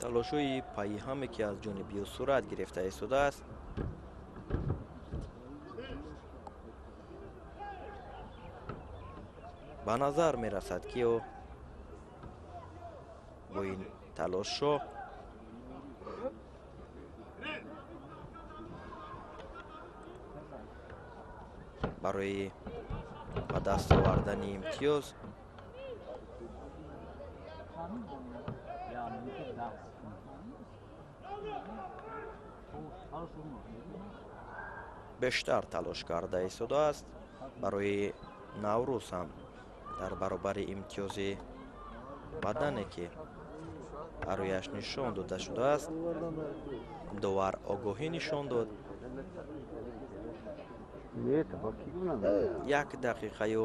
талошҳои пайҳаме ки аз ҷониби ӯ сурат гирифта истодааст ба назар мерасад ки ӯ бо ин талошҳо барои ба даст овардани имтиёз бештар талош карда истодааст. барои Наврӯз ҳам дар баробари имтиёзи бадане ки барояш нишон дода шудааст довар огоҳӣ нишон дод. 1 дақиқаю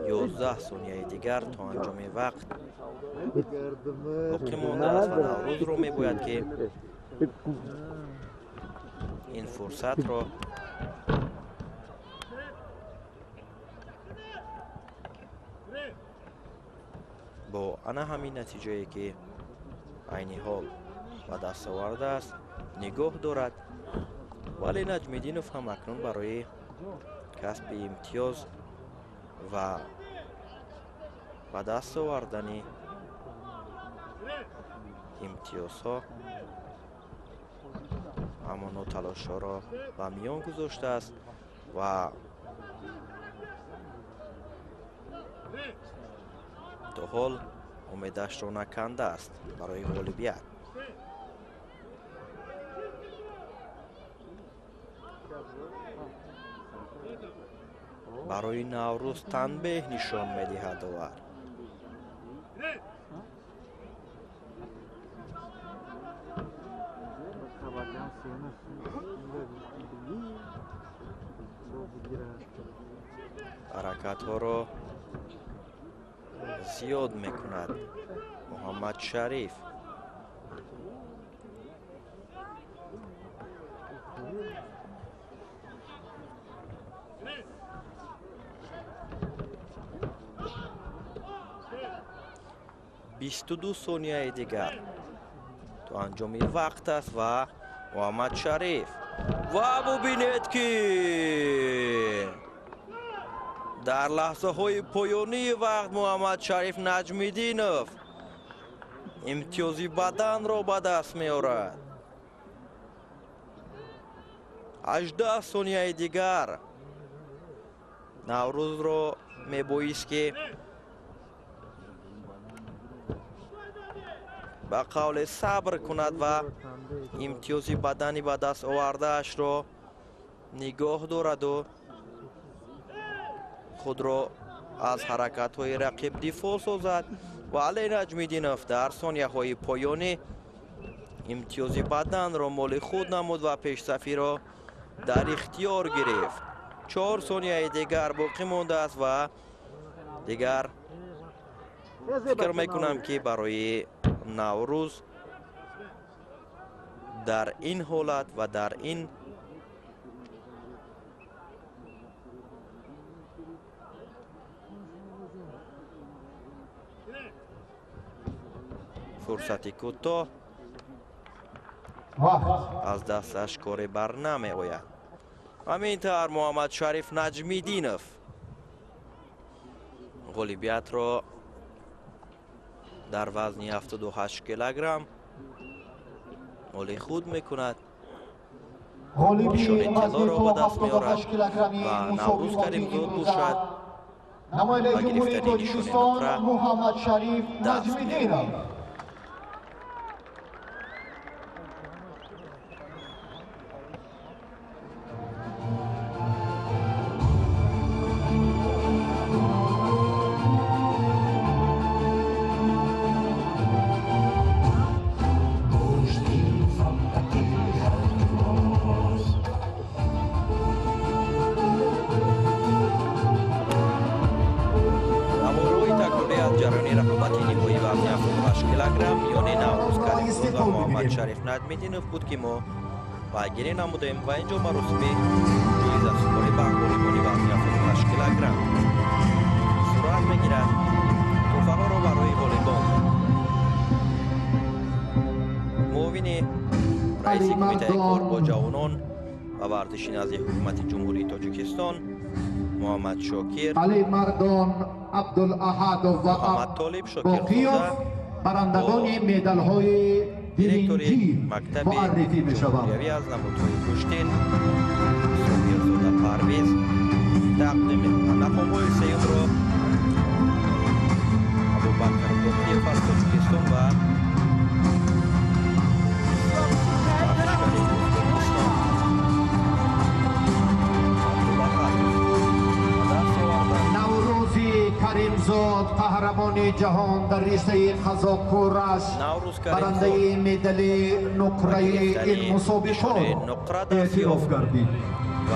11 сонияи дигар то анҷоми вақт боқӣ мондааст ва Наврӯзро мебояд ки ин фурсатро бо ана ҳамин натиҷае ки айни ҳол ба даст овардааст нигоҳ дорад. вале Наҷмиддинов ҳам акнун барои касби имтиёз ва ба даст овардани имтиёзҳо ҳамоно талошҳоро ба миён гузоштааст ва то ҳол умедашро накандааст барои ғолибият. барои Наврӯз танбеҳ нишон медиҳад довар. ҳаракатҳоро зиёд мекунад Муҳаммад Шариф. بیست و دو ثانیه دیگر تو انجامی وقت است و محمد شریف و ببینید که در لحظه های پایانی وقت محمد شریف نجمیدینов امتیازی بدن را به دست می‌آورد. 18 ثانیه دیگر نوروز را می‌بایست که با قول صبر کند و امتیازی بدنی به دست آورده‌اش را نگاه دارد و خود را از حرکت‌های رقیب دفاع سازد. و علی نجمیدینов در ثانیه‌های پایانی امتیازی بدن را مال خود نمود و پیش‌صفی را در اختیار گرفت. 4 ثانیه دیگر باقی مانده است و دیگر فکر میکنم که برای نوروز در این حالت و در این فرصتی کوتاه از دستش کاری بر نمی آید. همینطور محمد شریف نجمیدینov غالبیت را در وزن 78 کیلوگرم مال خود میکند. نشان طلا را به دست میارد و نوروز کریمزاد باشد نماینده جمهوری تاجیکستان محمد شریف نجمیدینov. شریف نجمیدینov بود که ما پیگیری نمودیم و اینجا مراسم جایزه سپاری به والیبالی وزن 78 کیلوگرم صورت میگیرد. تحفه‌ها را برای والیبال معاون رئیس کمیته کار با جوانان و ورزش نزد حکومت جمهوری تاجیکستان محمد شاکر، علی مردان عبدالاحد و محمد طالب شاکرزاده برندگان مدال‌های دیرکتوری مکتب جمهوری از نمودهای کشتین شاکرزاده پرویز تقدیم می‌کند. نخواه‌های سیوم را ابوبکر باقیف از تاجیکستان و کریمزاد قهرمان جهان در رشته قضا کورش برنده مدال نقره این مسابقات اعتراف گردید. و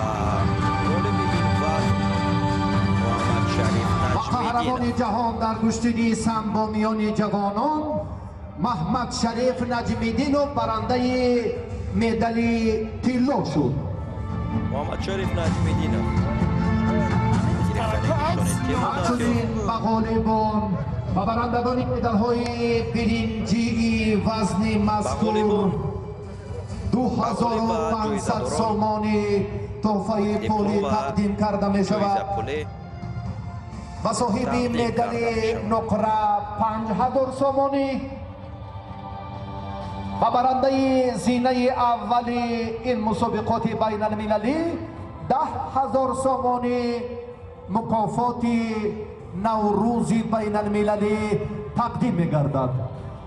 محمد شریف قهرمان جهان در کشتی سمبو میان جوانان محمد شریف نجمیدینov برنده مدال طلا شد. محمد شریف نجمیدینov همچنین به غالبان و برندگان مدال‌های برنجی وزن مذکور 2500 سامان تحفه پولی تقدیم کرده می شود و صاحب مدال نقره 5000 سامانی و برنده زینه اول این مسابقات بین المللی 10,000 سامانی مکافات نوروز بین المللی تقدیم می‌گردد.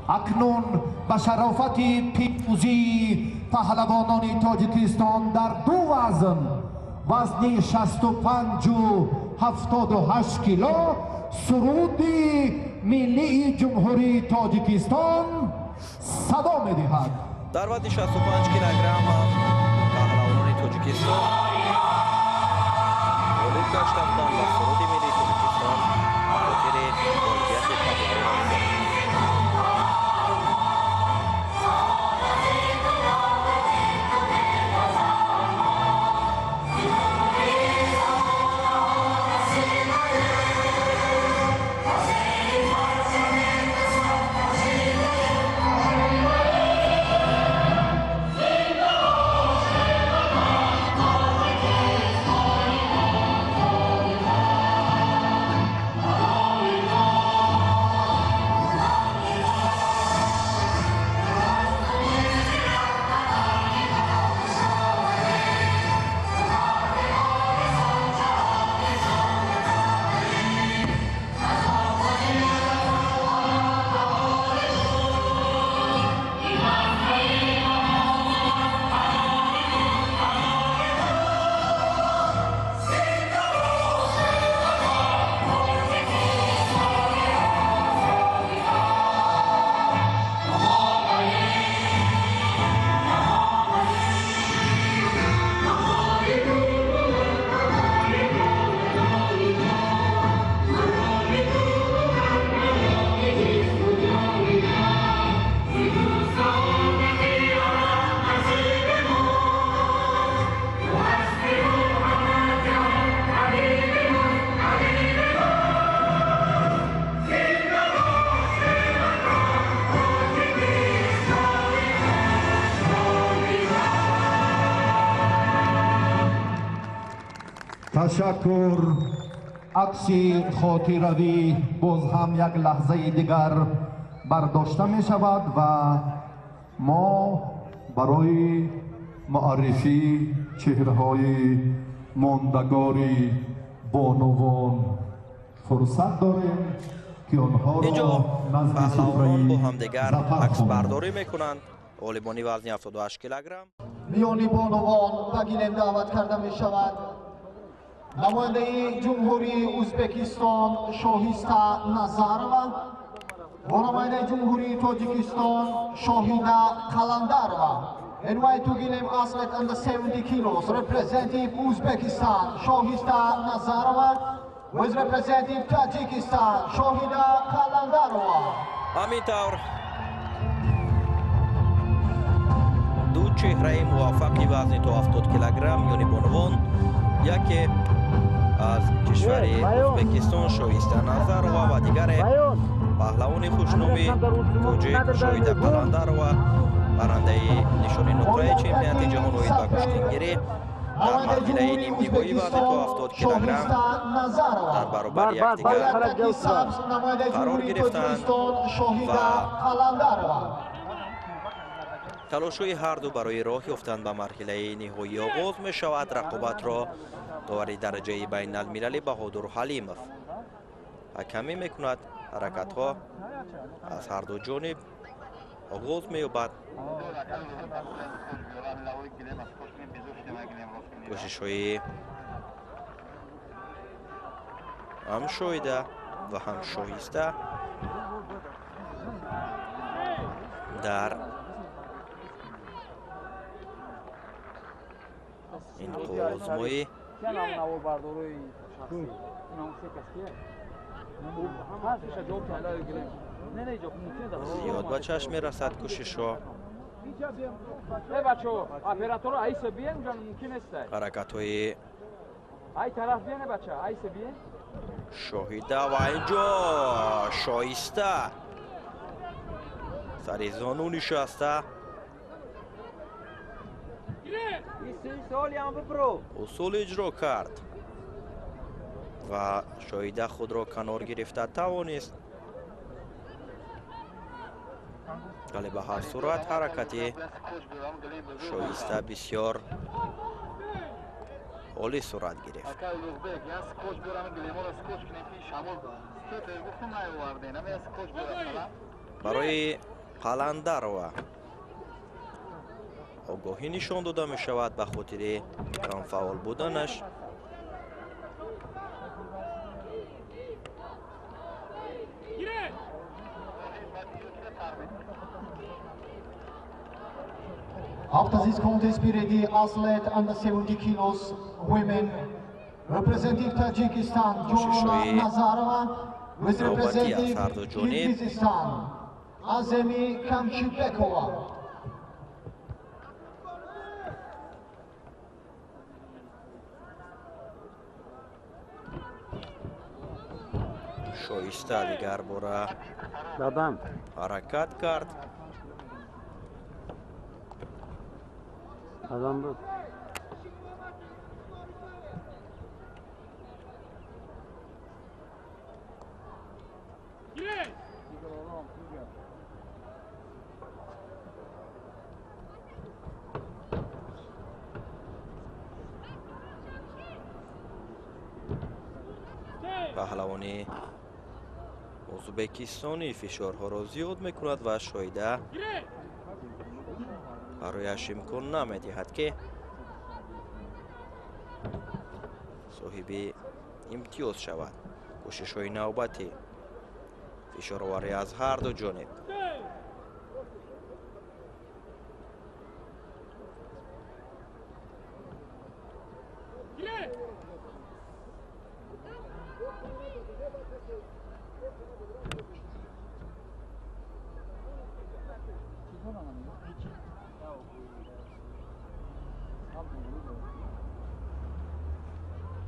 اکنون به شرافت پیروزی پهلوانان تاجیکستان در دو وزن 65 و 78 کیلو سرود ملی جمهوری تاجیکستان صدا می‌دهد. در وزن 65 کیلوگرم پهلوانان تاجیکستان غالب گشتند و سرود ملی تاجیکستان خاطر واقعیت پهلوانان تشکر. عکسی خاطروی باز هم یک لحظه دیگر برداشته می شود و ما برای معرفی چهره‌های ماندگاری بانوان فرصت داریم که آنها اینجا را نزد پهلوانان با سفره همدیگر زفر عکس کنند. برداری میکنند. غالبانی وزن 78 کیلوگرم. میانی بانوان به گیلم دعوت کرده می شود. نماینده جمهوری ازبکستان شاهیسته نظرова و نماینده جمهوری تاجیکستان شاهیده قلندرова. Invite to Gilem athlete under 70 kilos, representing Uzbekistan, Shohista Nazarova, with representing Tajikistan, Shohida Kalandarova. همینطور دو چهره موافقی وزن تا 70 کیلوگرم یعنی بانوان، یکی از کشور ازبکستان شایسته نظرova و دیگر پهلوان خوشنامی تاجیک شاهیده قلندرova برنده نشانی نقره چمپیونات جهان اوید به کشتیگیری در مرحله نیم نهایی وزن تا 70 کیلوگرم در برابر یکدیگر قرار گرفتند و تلاش‌های هر دو برای راه یافتن به مرحله نهایی آغاز می شود. رقابت را داوری درجه بین المللی بهادر حلیمов حکمی می کند. حرکت ها از هر دو جانب آغاز می یابد. کوشش های هم شایده و هم شایسته در این آزمایی زیاد به چشم می رسد کوشش ها. حرکت های شاهیده و اینجا شایسته سر زانو نشسته اصول اجرا کرد و شایده خود را کنار گرفته توانست. ولی به هر صورت حرکت شایسته بسیار عالی صورت گرفت. برای قلندر و آگاهی نشان داده می شود به خاطر گران فعال بودنش. After this contest period, the athlete under 70 kilos women representing Tajikistan, Jona Nazarova, with representing Kyrgyzstan, Azemi Kamchibekova. شایسته دیگر باره دادم حرکت کرد. دادم بود پهلوانی ازبکستانی فشارها را زیاد میکند و شایده برایش امکان نمیدهد که صاحب امتیاز شود. کوشش های نوبتی فشارآوری از هر دو جانب.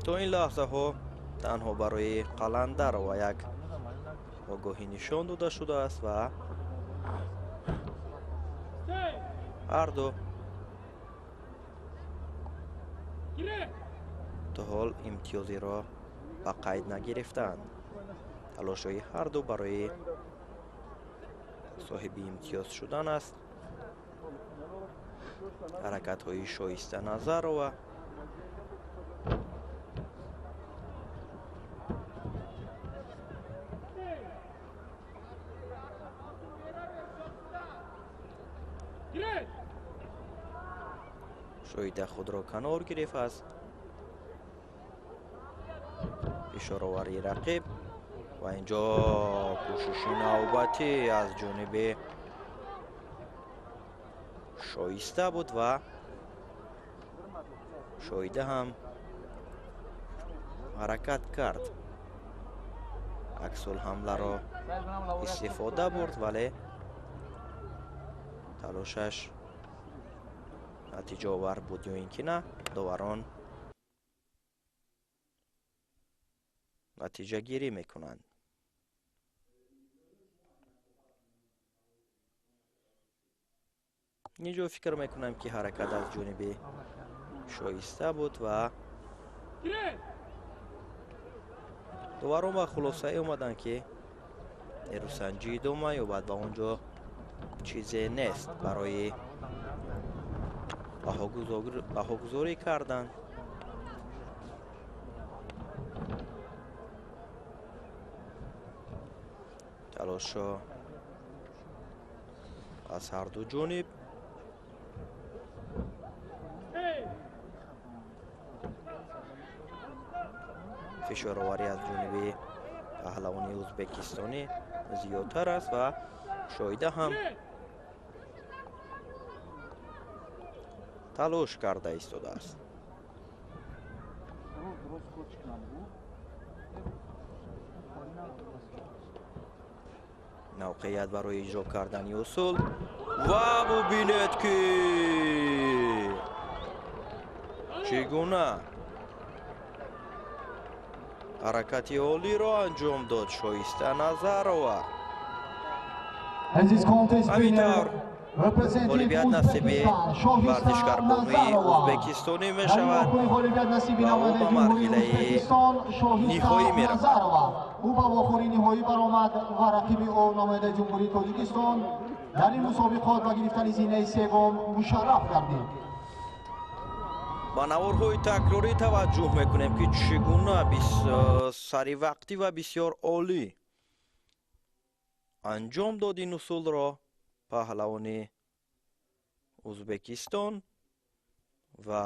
تا این لحظه ها تنها برای قلندر و یک آگاهی نشان داده شده است و هر دو تا حال امتیازی را به قید نگرفتند. تلاش های هر دو برای صاحب امتیاز شدن است. حرکت های شایسته نظر و شایده خود را کنار گرفت است. فشارآوری رقیب و اینجا کوشش نوبتی از جانب شایسته بود و شایده هم حرکت کرد. عکس الحمله را استفاده برد ولی تلاشش نتیجه آور بود یا اینکه نه. داوران نتیجه گیری میکنند. اینجا فکر میکنم که حرکت از جانب شایسته بود و داوران به خلاصه اومدن که نیروسنجی دومه یا بعد به اونجا چیزی نیست برای بهاگذاری کردن. تلاش از هر دو جانب. فشارآوری از جانب پهلوانی ازبکستانی زیادتر است و شایده هم تلاش کرده ایستاده است. موقعیت برای اجرا کردن اصول و ببینید که چگونه حرکتی عالی را انجام داد شایسته نظر و همینطور اولمپیاد نصیب ورزشکار بانوی ازبکستانی می شود و او به مرحله نهایی می رود. او به آخرین نهایی برآمد و رقیب او نماینده جمهوری تاجیکستان در این مسابقات و گرفتن زینه سوم مشرف گردید. ба наворҳои такрорӣ таваҷҷӯҳ мекунем ки чӣ гуна саривақтӣ ва бисёр олӣ анҷом дод ин усулро паҳлавони ӯзбекистон ва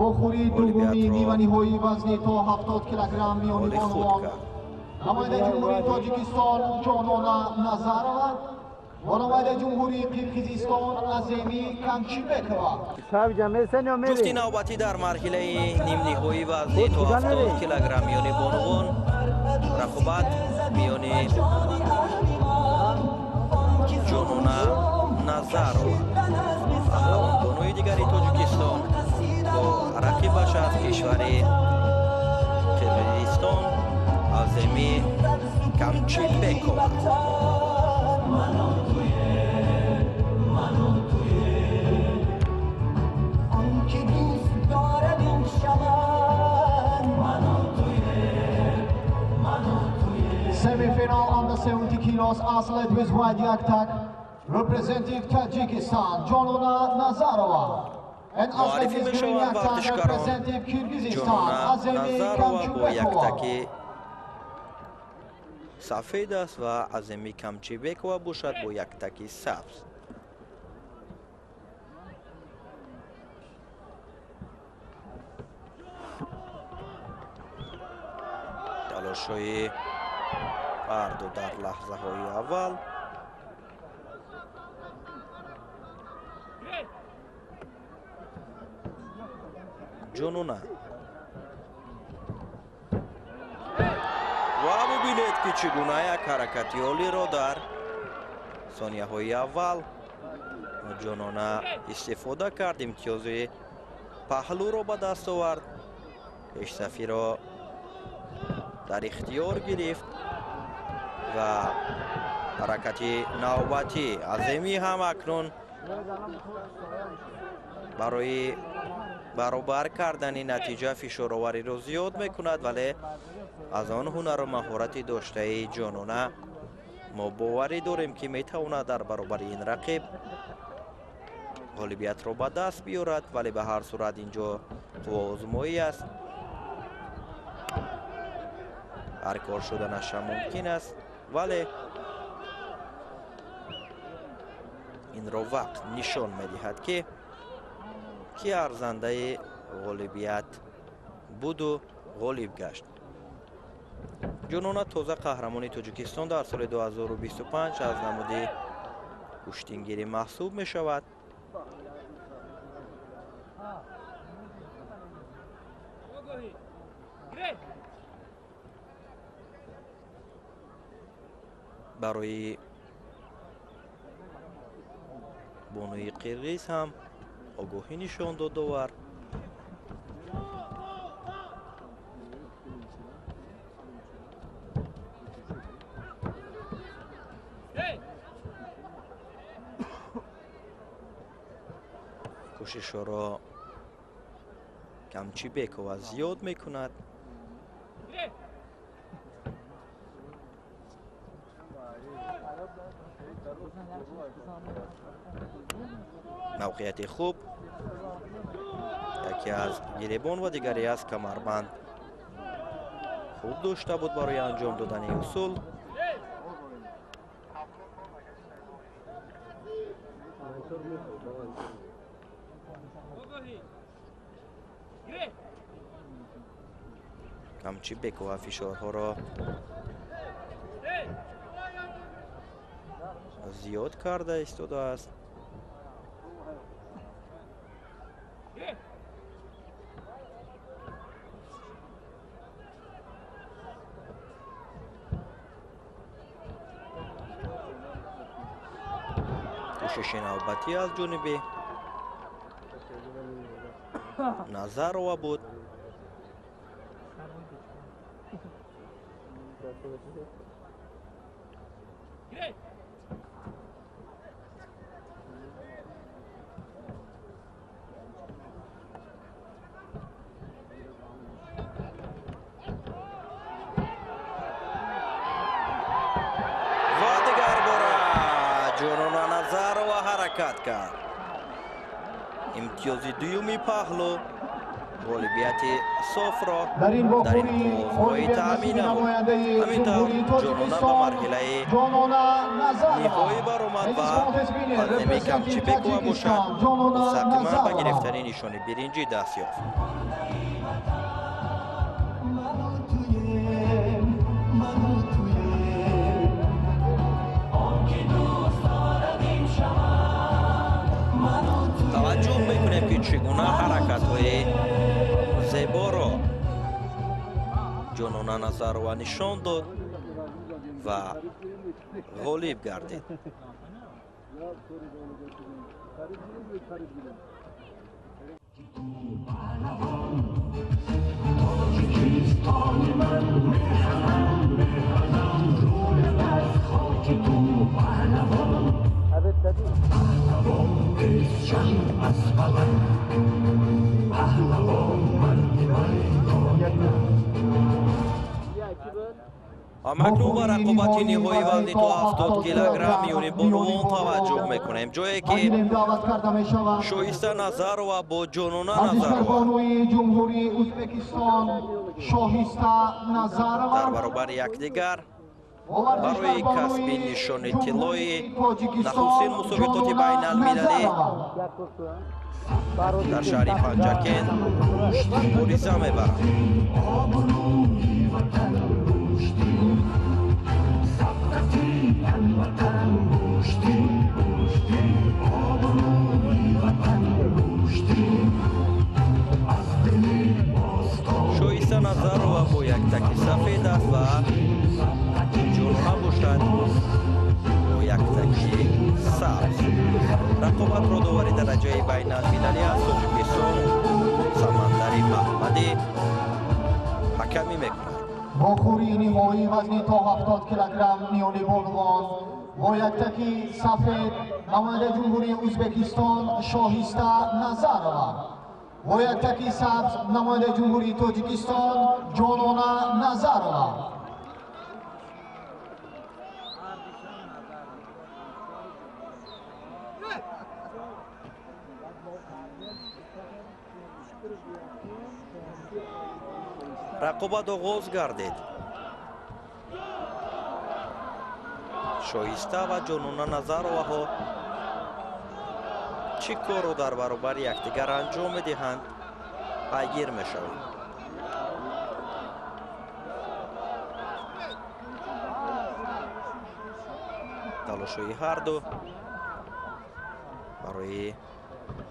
бохури дугуми ниманиҳои вазни то 70 килограмм миёни онҳо намояндаи ҷумҳурии тоҷикистон ҷонона назарова ва намояндаи ҷумҳурии қирғизистон аземи камчибекова. ҷуфти навбатӣ дар марҳилаи нимниҳои вазни то 70 килограмм миёни бонувон рақобат миёни ҷонона назарова паҳлавон бонуи дигари тоҷикистон бо рақибаш аз кишвари қирғизистон аземи камчибекова. Semifinal under 70 kilos athlete with white yaktak representing Tajikistan Jonona Nazarova and athlete with green yaktak representing Kyrgyzstan Azemi Kamchibekova. سفید است و عظمی کمچیبکова باشد با یک تکی سبز. تلاش‌های هر دو در لحظه‌های اول جنونه و ببینید که چگونه یک حرکتی عالی را در ثانیه‌های اول جنونه استفاده کرد. امتیاز پهلو را به دست آورد، پیش‌صفی را در اختیار گرفت و حرکت نوبتی عظیمی هم اکنون برای برابر کردن نتیجه فشارآوری را زیاد میکند، ولی از آن هنر و مهارت داشته جانونه ما باوری داریم که میتواند در برابر این رقیب غالبیت را به دست بیارد. ولی به هر صورت اینجا آزمایی است، هر کار شدنش ممکن است، ولی این را وقت نشان میدهد که کی ارزنده غالبیت بود و غالب گشت. جنونه تازه قهرمانی تاجیکستان در سال 2025 از نماد کشتیگیری محسوب می شود. برای بانوی قرقیز هم آگاهی نشان داد داور. کوشش را کمچیبکova زیاد میکند. موقعیت خوب، یکی از گریبان و دیگری از کمربند خوب داشته بود برای انجام دادن این اصول. کمچیبکova فشارها را زیاد کرده ایستاده است. کوشش نوبتی از جانب نظرova بود. کرد. امتیاز دومی پهلو غالبیت صاف را در این در این بخوری قوزهای تأمین نمود. همینطور جنونا به مرحله نهایی برآمد و عظمی کمچیبکووا باشد مستقیما به گرفتن نشان برنجی دست یافت. توجه میکنیم که چگونه حرکت‌های زیبا را جنونا نظروا نشان داد و غالب گردید. مکنون با رقابت نهایی وزن تا 70 کیلوگرم میون بانوان توجه میکنیم، جایی که شایسته نظروا با جنونا نظروا در برابر یکدیگر برای کسب نشان طلای نخستین مسابقات بین المللی در شهر پنجکن مبارزه میبرند. شایسته نظروا با یک تک سفید است و جنونا باشد با یک تک سبز. رقابت را داوری درجه بین المللی از تاجیکستان سمندری محمدی حکمی میکند. بخوری نهایی وزن تا 70 کیلوگرم میان بانوان با یک تکی سفید نماینده جمهوری ازبکستان شاهسته نظروا، با یک تکی سبز نماینده جمهوری تاجیکستان جنونا نظروا. رقابت آغاز گردید. شایسته و جنونا نظرواها چی کار رو در برابر یکدیگر انجام میدهند پیگیر میشویم. تلاش‌های هر دو برای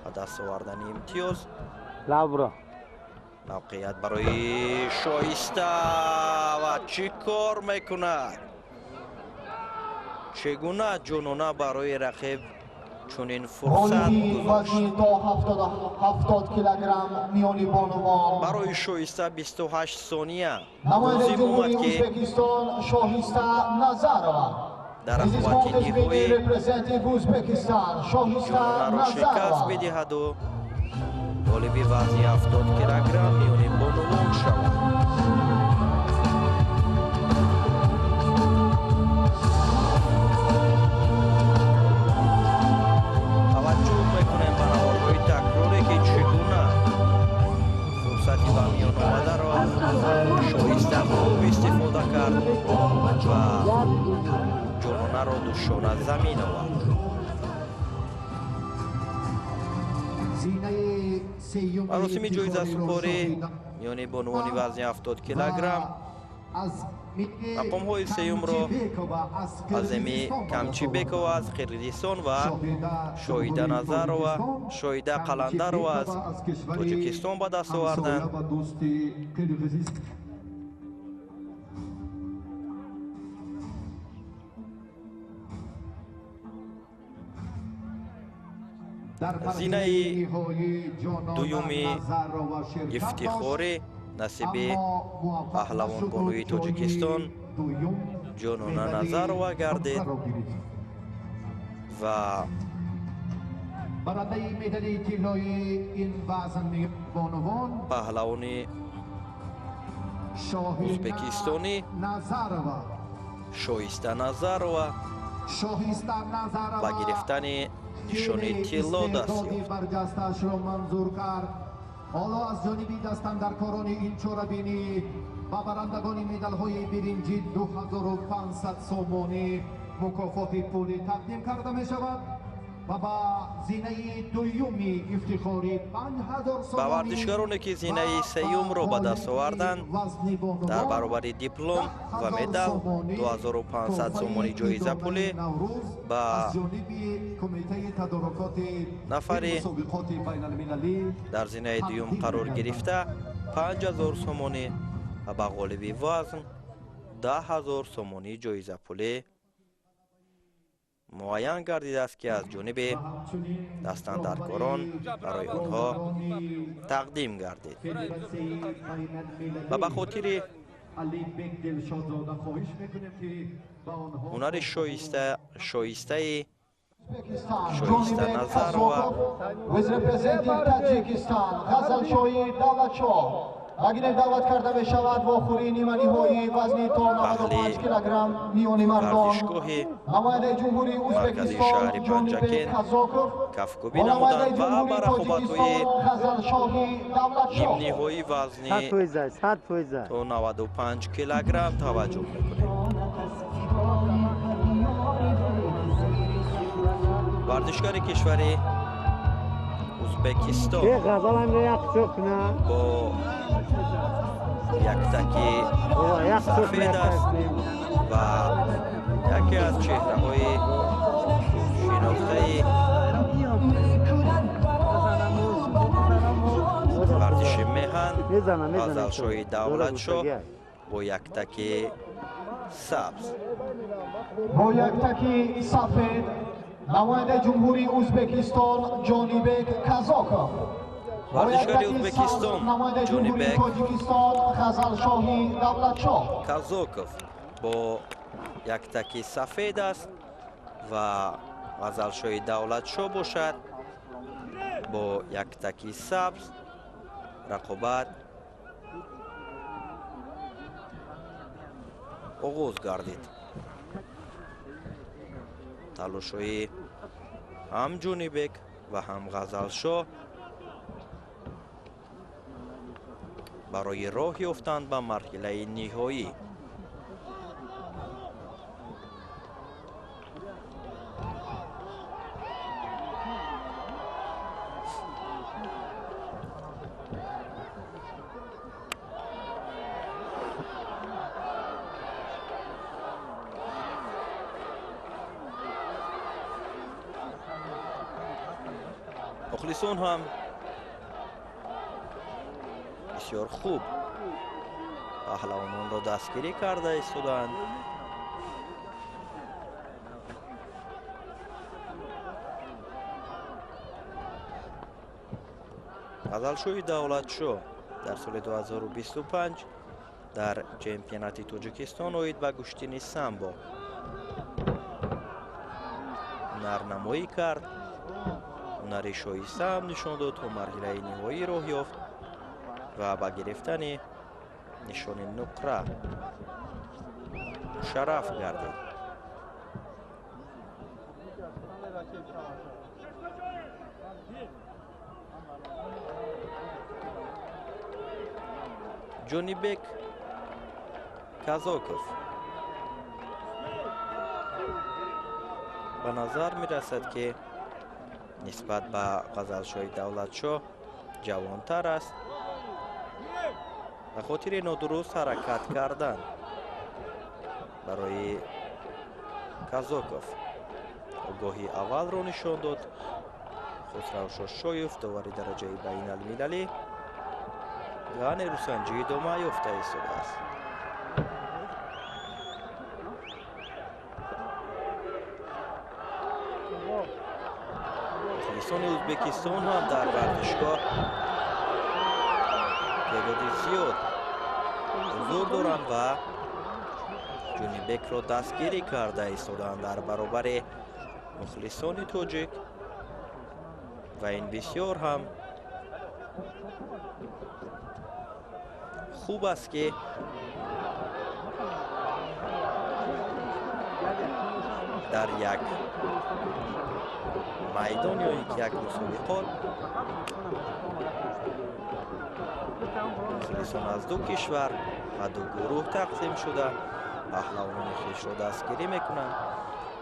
به دست آوردن امتیاز. موقعیت برای شایسته و چی کار میکند؟ چگونه جنونا برای رقیب چنین فرصت گذاشت؟ 70 کیلوگرم میانی بانوان برای شایسته 28 ثانیه نماینده لازم اومد جمهوری که ازبکستان شاهسته نظروا در رقابت نهایی جنونا را شکست بدهد و غالب وزن 70 کیلوگرم میان بانوان شود. توجه میکنیم به نوارهای تکراری که چگونه فرصتی به میان آمده را شایسته خوب استفاده کرد و جنونا را دوشانه زمین آورد. مراسم جایزه سپاری میان بانوان وزن 70 کیلوگرم مقام‌های سیوم را عظمی کمچیبکووا از قرقیزستان و شاهیده نظروا شاهیده قلندروا از تاجیکستان به دست آوردند. زینه دویومی افتخاری نصیب پهلوان بانوی تاجیکستان جنونا نظروا گردید و پهلوان ازبکستانی شایسته نظروا با گرفتن نشان طلا دست یافت. حالا از جانب دستاندرکاران این چهاربینی و برندگان مدال‌های برنجی 2500 سومانی مکافات پولی تقدیم کرده می شود و با زینه دویومی افتخاری 5000 سومانی با ورزشکارانی که زینه سیوم را به دست آوردند در برابر دیپلم و مدال 2500 سومانی جایزه پولی با نفری در زینه دوم قرار گرفته 5000 سومانی و با غالبی وزن 10000 سومانی جایزه پولی معین گردیده است که از جانب دستاندرکاران برای آنها تقدیم گردید و به خاطر هنر شایسته نظر و اگر دعوت کرده بشود و خوری نیمانی های وزنی تا 95 کیلوگرم میانی مردان نماینده جمهوری ازبکستان جانبک کازاکوف کفکوبی نمودند و به رقابت‌های نیمنی‌های وزنی تا 95 کیلوگرم توجه میکنیم. ورزشکار کشور ازبکستان با یک تکی سفید است و یکی از چهره‌های شناخته ورزش میهن غزلشاه دولتشاه با یک تکی سبز نماینده جمهوری ازبکستان جانبک کازاکوف ورزشکار ازبکستان جانبک کازاکوف با یک تکی سفید است و غزلشاه دولتشاه باشد با یک تکی سبز. رقابت آغاز گردید. تلاش‌های هم جانبک و هم غزلشاه برای راه یافتن به مرحله نهایی. مخلصون هم بسیار خوب پهلوانان را دستگیری کرده ایستادند. غزلشاه دولتشاه در سال 2025 در چمپیونات تاجیکستان اومد به کشتن سامبو هنرنمایی کرد. هنر شایسته هم نشان داد تا مرحله نهایی راه یافت و با گرفتن نشان نقره مشرف گردید. جانبک کازاکوف به نظر می رسد که نسبت به غزلشاه دولتشاه جوانتر است. به خاطر نادرست حرکت کردن برای کازاکوف آگاهی اول را نشان داد. خسرو شاشایف داور درجه بین المللی و نیروسنجی دوم یافته ایستاده است. مخلصان ازبکستان هم در ورزشگاه تعداد زیاد حضور دارند و جانبک را دستگیری کرده ایستادند در برابر مخلصان تاجیک و این بسیار هم خوب است که дар як майдон ё ин ки як мусобиқот мухлисон аз ду кишвар ва ду гурӯҳ тақсим шуда паҳлавони хишро дастгирӣ мекунанд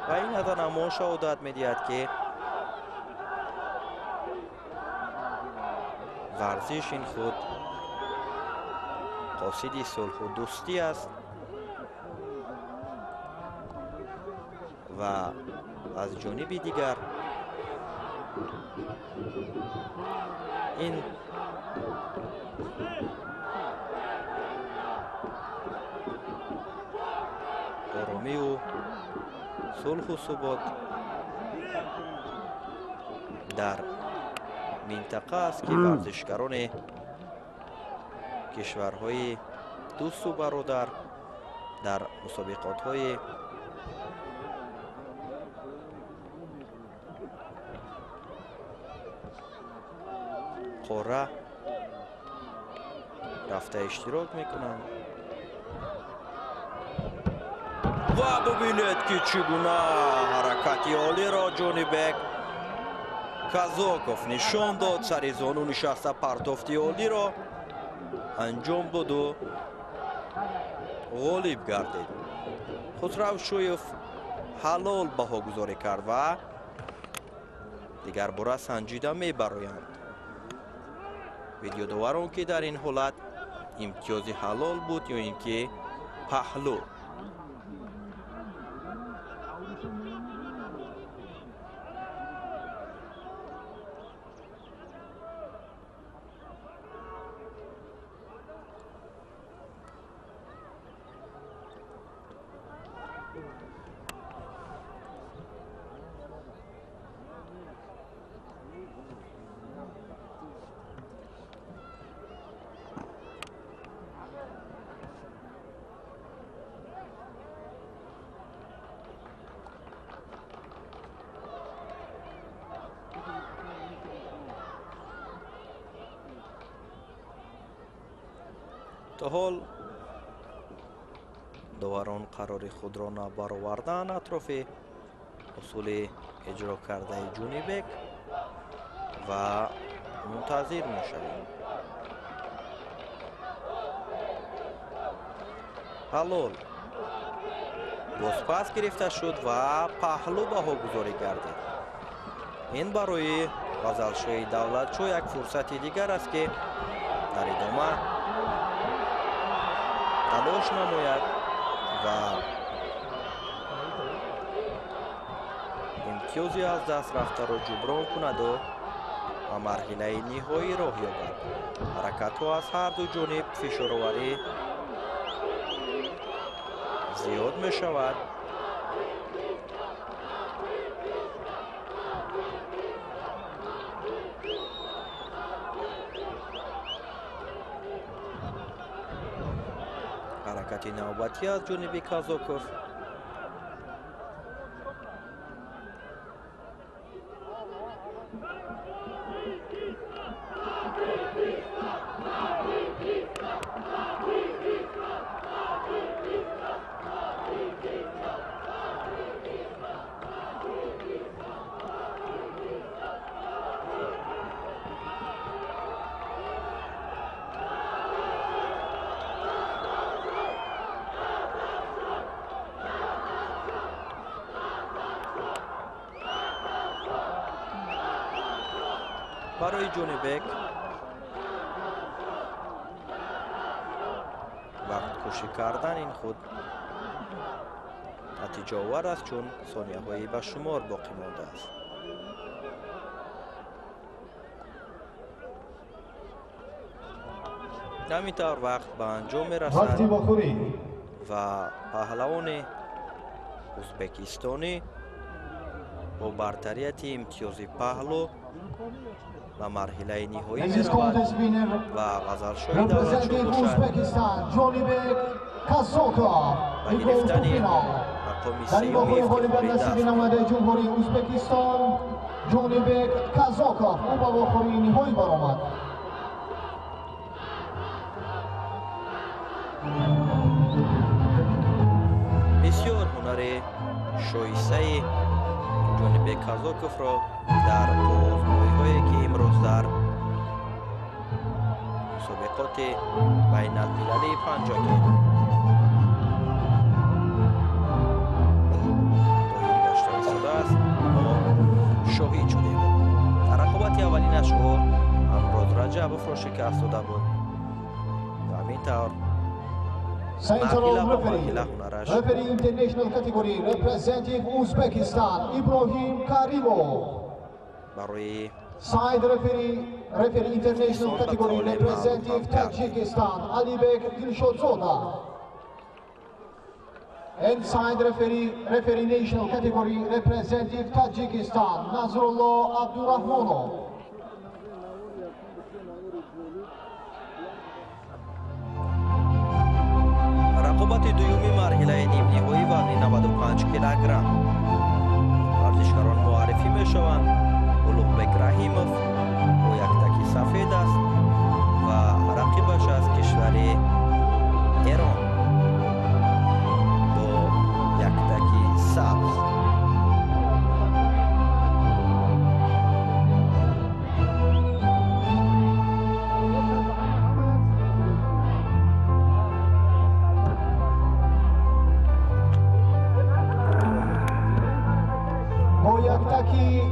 ва ин аз анамо шаҳодат медиҳад ки варзиш ин худ қосиди сулҳу дӯстӣ аст ва аз ҷониби дигар ин оромию сулҳу субот дар минтақа аст ки варзишгарони кишварҳои дӯсту бародар дар мусобиқотҳои қора рафта иштирок мекунанд ва бубинед ки чӣ гуна ҳаракати олиро ҷонибек казоков нишон дод сари зону нишаста партофти олиро анҷом буду ғолиб гардид хусрав шӯев ҳалол баҳогузорӣ кард ва дигар бора санҷида мебароянд видеодоварон ки дар ин ҳолат имтиёзи ҳалол буд ё ин ки паҳлӯ то ҳол доварон қарори худро набароварданд атрофи усули иҷро кардаи ҷунибек ва мунтазир мешавем ҳалол бозпас гирифта шуд ва паҳлӯ баҳогузорӣ гардид ин барои ғазалшоҳи давлатшо як фурсати дигар аст ки дар идома талош намояд ва имтиёзи аз даст рафтаро ҷуброн кунаду ва марҳилаи ниҳоӣ роҳ ёбад ҳаракатҳо аз ҳарду ҷониб фишороварӣ зиёд мешавад ҳаракати навбатӣ аз ҷониби казоков барои ҷонибек вақткушӣ кардан ин худ натиҷаовар аст чун сонияҳои ба шумор боқӣ мондааст ҳамин тавр вақт ба анҷом мерасад ва паҳлавони ӯзбекистонӣ бо бартарияти имтиёзи паҳлӯ ба марҳилаи ниҳоӣ меравад ва ғазалшоҳи давлатшо бошад ба гирифтани мақоми сеюми ифтихорӣ даст бисёр ҳунаре شایسته جانب کازاکوف را در آزمایش‌هایی که امروز در مسابقات بین المللی پنجاکی دایر گشته ایستاده است ما شاهد شدیم. در رقابت اولینش او امروز رجب را شکست داده بود و همینطور referee international category representing Uzbekistan Ibrahim Karimov. برای Side referee international category representing Tajikistan Alibek Dilshodzoda. And side referee national category representing Tajikistan Nazrullah Abdurrahmonov. رقابت دومی مرحله نیم نهایی وزن 95 کیلوگرم ورزشکاران معرفی میشوند. اولوغبک رحیموف با یک تکی سفید است و رقیبش از کشور ایران با یک تکی سبز.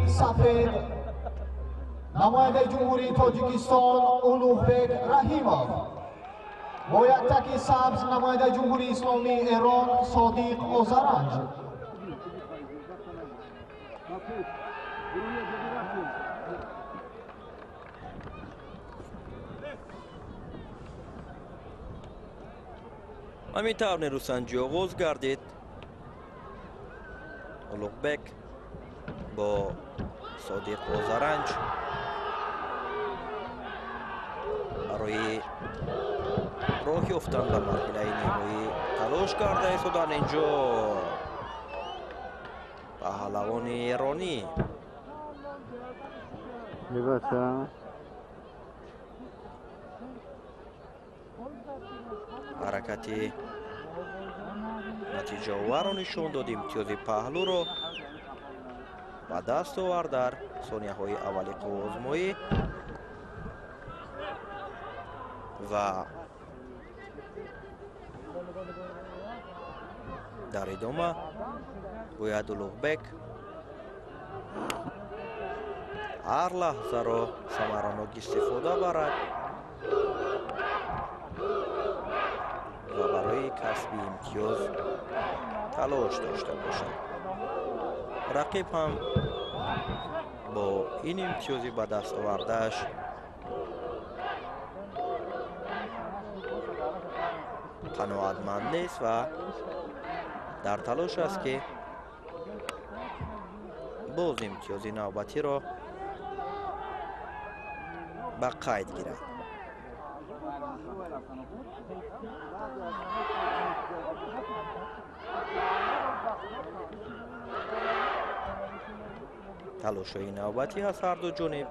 سفید نماینده جمهوری تاجیکستان اولوغبک رحیموف با یک تکی سبز نماینده جمهوری اسلامی ایران صادق اوزارنج. همینطور نیروسنجی آغاز گردید. اولوغبک با صادق اوزارنج برای راه یافتن به مرحله نهایی تلاش کرده ایستادند. اینجا پهلوان ایرانی حرکت نتیجه آور را نشان داد. امتیاز پهلو را با دست آورد در ثانیه های اولی آزمایی و در ادامه باید اولوغبک هر لحظه را ثمرانک استفاده برد و برای کسب امتیاز تلاش داشته باشد. رقیب هم با این امتیازی به دست آوردهش قناعتمند نیست و در تلاش است که باز امتیاز نوبتی را به قید گیرد. تلاش‌های نوبتی از هر دو جانب،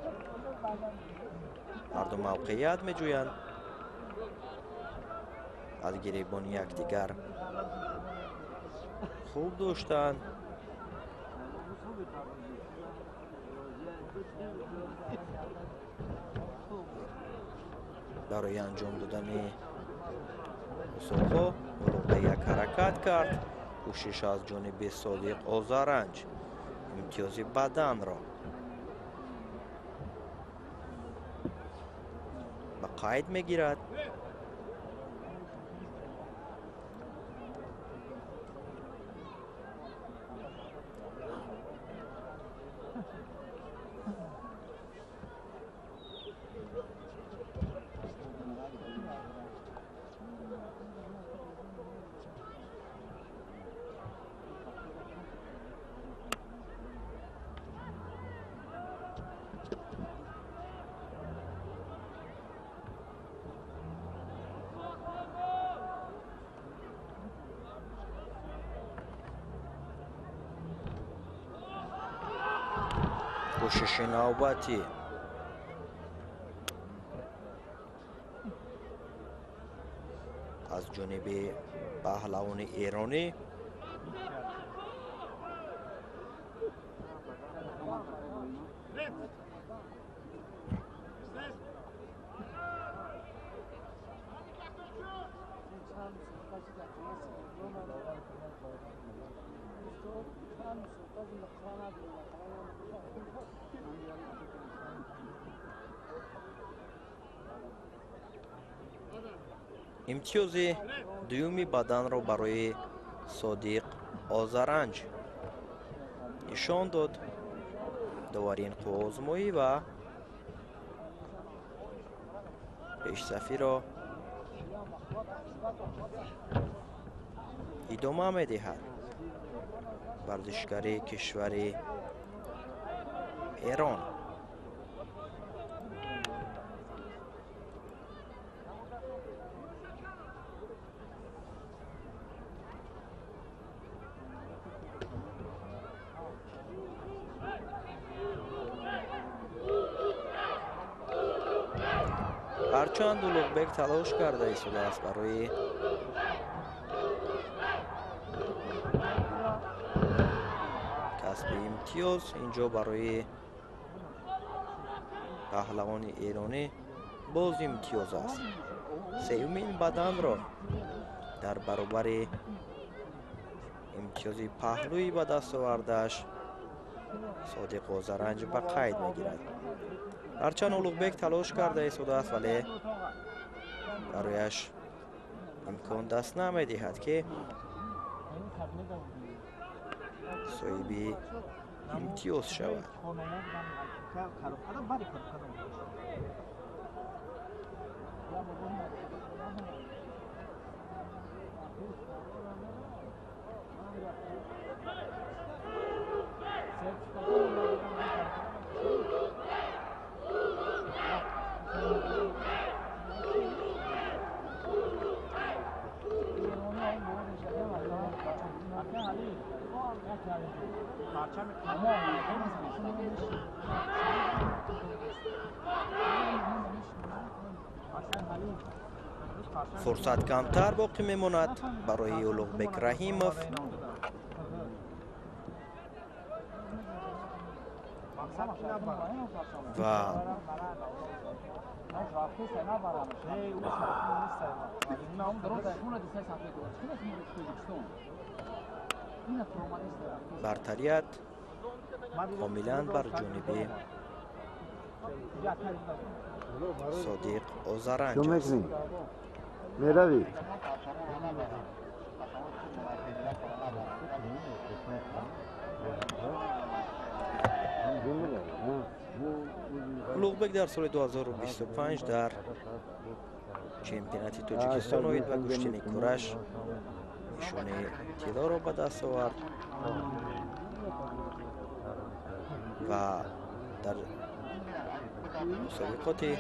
هر دو موقعیت می‌جویند از گریبان یکدیگر خوب داشتند. برای انجام دادن مسابقه اولوغبک یک حرکت کرد. کوشش از جانب صادق اوزارنج امتیاز بدن را به قید میگیرد. کوشش نوبتی از جانب پهلوان ایرانی имтиёзи дуюми баданро барои Содиқ Озаранҷ нишон дод. доварин қувозмоӣ ва пешсафиро идома медиҳад. варзишгари кишвари Эрон ҳарчанд Улуғбек талош карда истодааст барои касби имтиёз, инҷо барои паҳлавони эронӣ боз имтиёз аст. сеюмин баданро дар баробари имтиёзи паҳлӯӣ ба даст овардааш Содиқ Озаранҷ ба қайд мегирад. ҳарчанд Улуғбек талош карда истодааст, вале барояш имкон даст намедиҳад ки соҳиби имтиёз шавад. фурсат камтар боқӣ мемонад барои Улуғбек Раҳимов. ва бартарият комилан бар ҷониби Содиқ Озаранҷ аст. меравӣ Улуғбек дар соли 2025 дар чемпионати Тоҷикистон оид ба куштини кураш нишони тиллоро ба даст овард ва дар мусобиқоти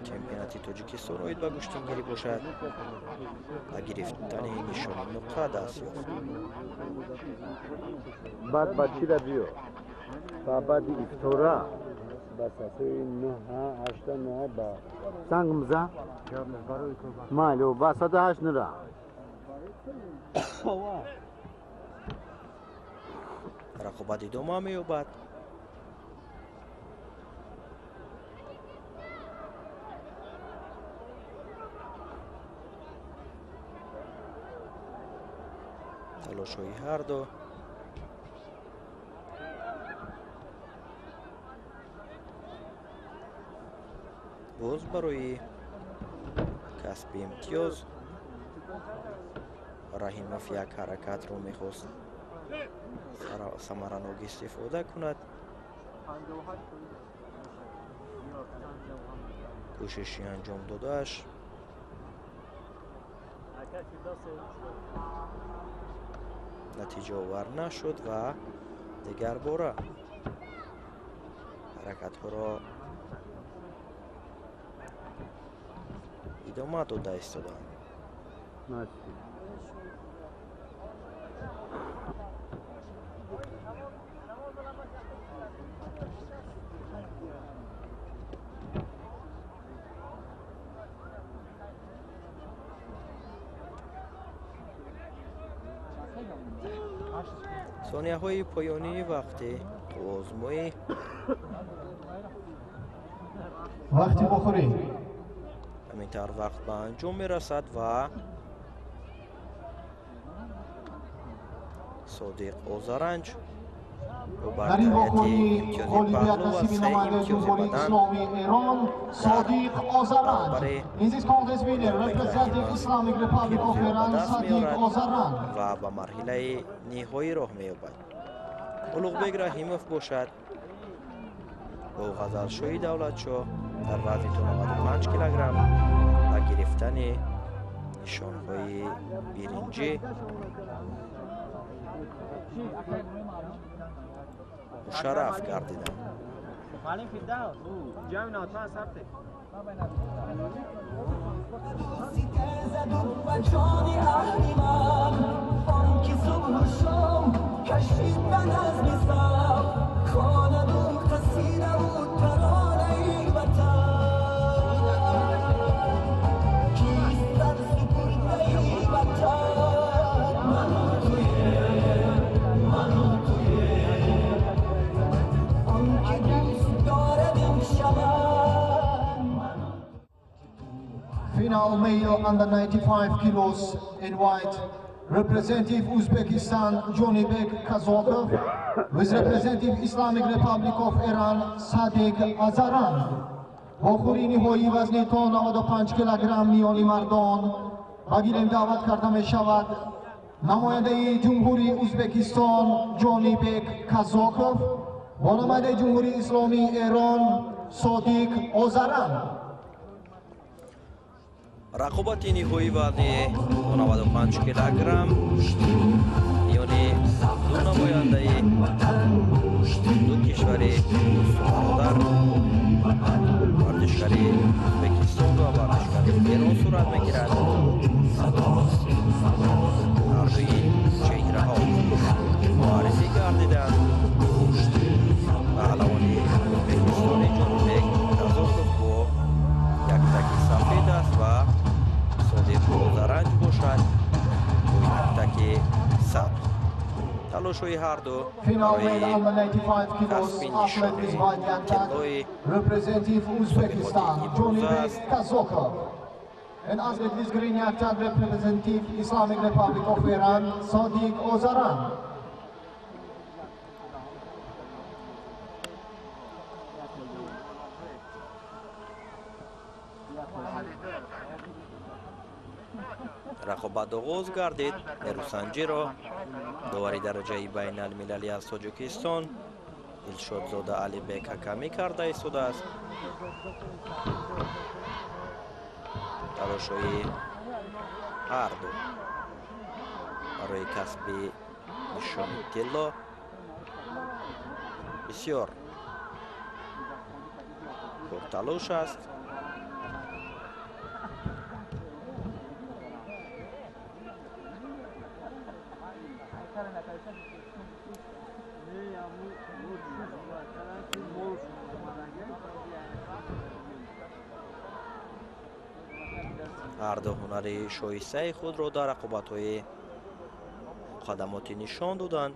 чемпионати Тоҷикистон оид ба куштингирӣ бошад ба гирифтани нишони нуқра даст ёфт. баъд ба чира биё ба баъди ифтора ба сатҳои 9-8 ба санг мза майло ба 108 нура рақобат идома меёбад. талошҳои ҳарду боз барои касби имтиёз. Раҳимов як ҳаракатро мехост самаранок истифода кунад. кӯшиши анҷом додааш натиҷаовар нашуд ва дигар бора ҳаракатҳоро идома дода истоданд. сонияҳои поёнии вақти آزموی وقتی بخوری همینطور وقت به انجام میرسد و صادق آذرنج با در این برتریت بخوری امتیاز اولویت پهلو و نصیب 3 نماینده امتیاز جمهوری بدن اسلامی ایران صادق آذرنج. برای In this contest winner representing Islamic Republic of Iran صادق آذرنج. و به مرحله نهایی راه می‌یابد. اولوغبک رحیموف باشد با غزلشوی دولتشاه در وزن 95 کیلوگرم و گرفتن نشانهای برنجی مشرف گردیدند. Final male under 95 kilos in white, representative Uzbekistan Jonibek Kazokov, with representative Islamic Republic of Iran Sadiq Azaran. بخوری نهایی وزن تا 95 کیلوگرم میانی مردان و گیریم دعوت کرده می شود نماینده جمهوری ازبکستان جانیبک کازاکوف و نماینده جمهوری اسلامی ایران صادق آذران. رقابت نهایی وزن 95 کیلوگرم میانی دو نماینده دو کشور برادر ورزشکاری ازبکستان و ورزشکاری ایران صورت میگیرد. هر دوی چهره ها معرفی گردیدند. پهلوان ازبکستان جانبک کازاکوف با یک تک سفید است و صادق آذرنج باشد با یک تک سبز. تلاش‌های هر دو برای کسب نشان طلای representative Uzbekistan Jonibek Kazokov and athlete with green yaktan representative Islamic Republic of Iran Sadiq Ozaran. رقابت آغاز گردید. نیروسنجی را داوری درجه بین المللی از تاجیکستان دلشادزاده علی بک حکمی کرده ایستاده است. تلاش‌های هر دو برای کسب نشان طلا بسیار پرتلاش است. هر دو هنر شایسته خود را در رقابت‌های مقدماتی نشان دادند.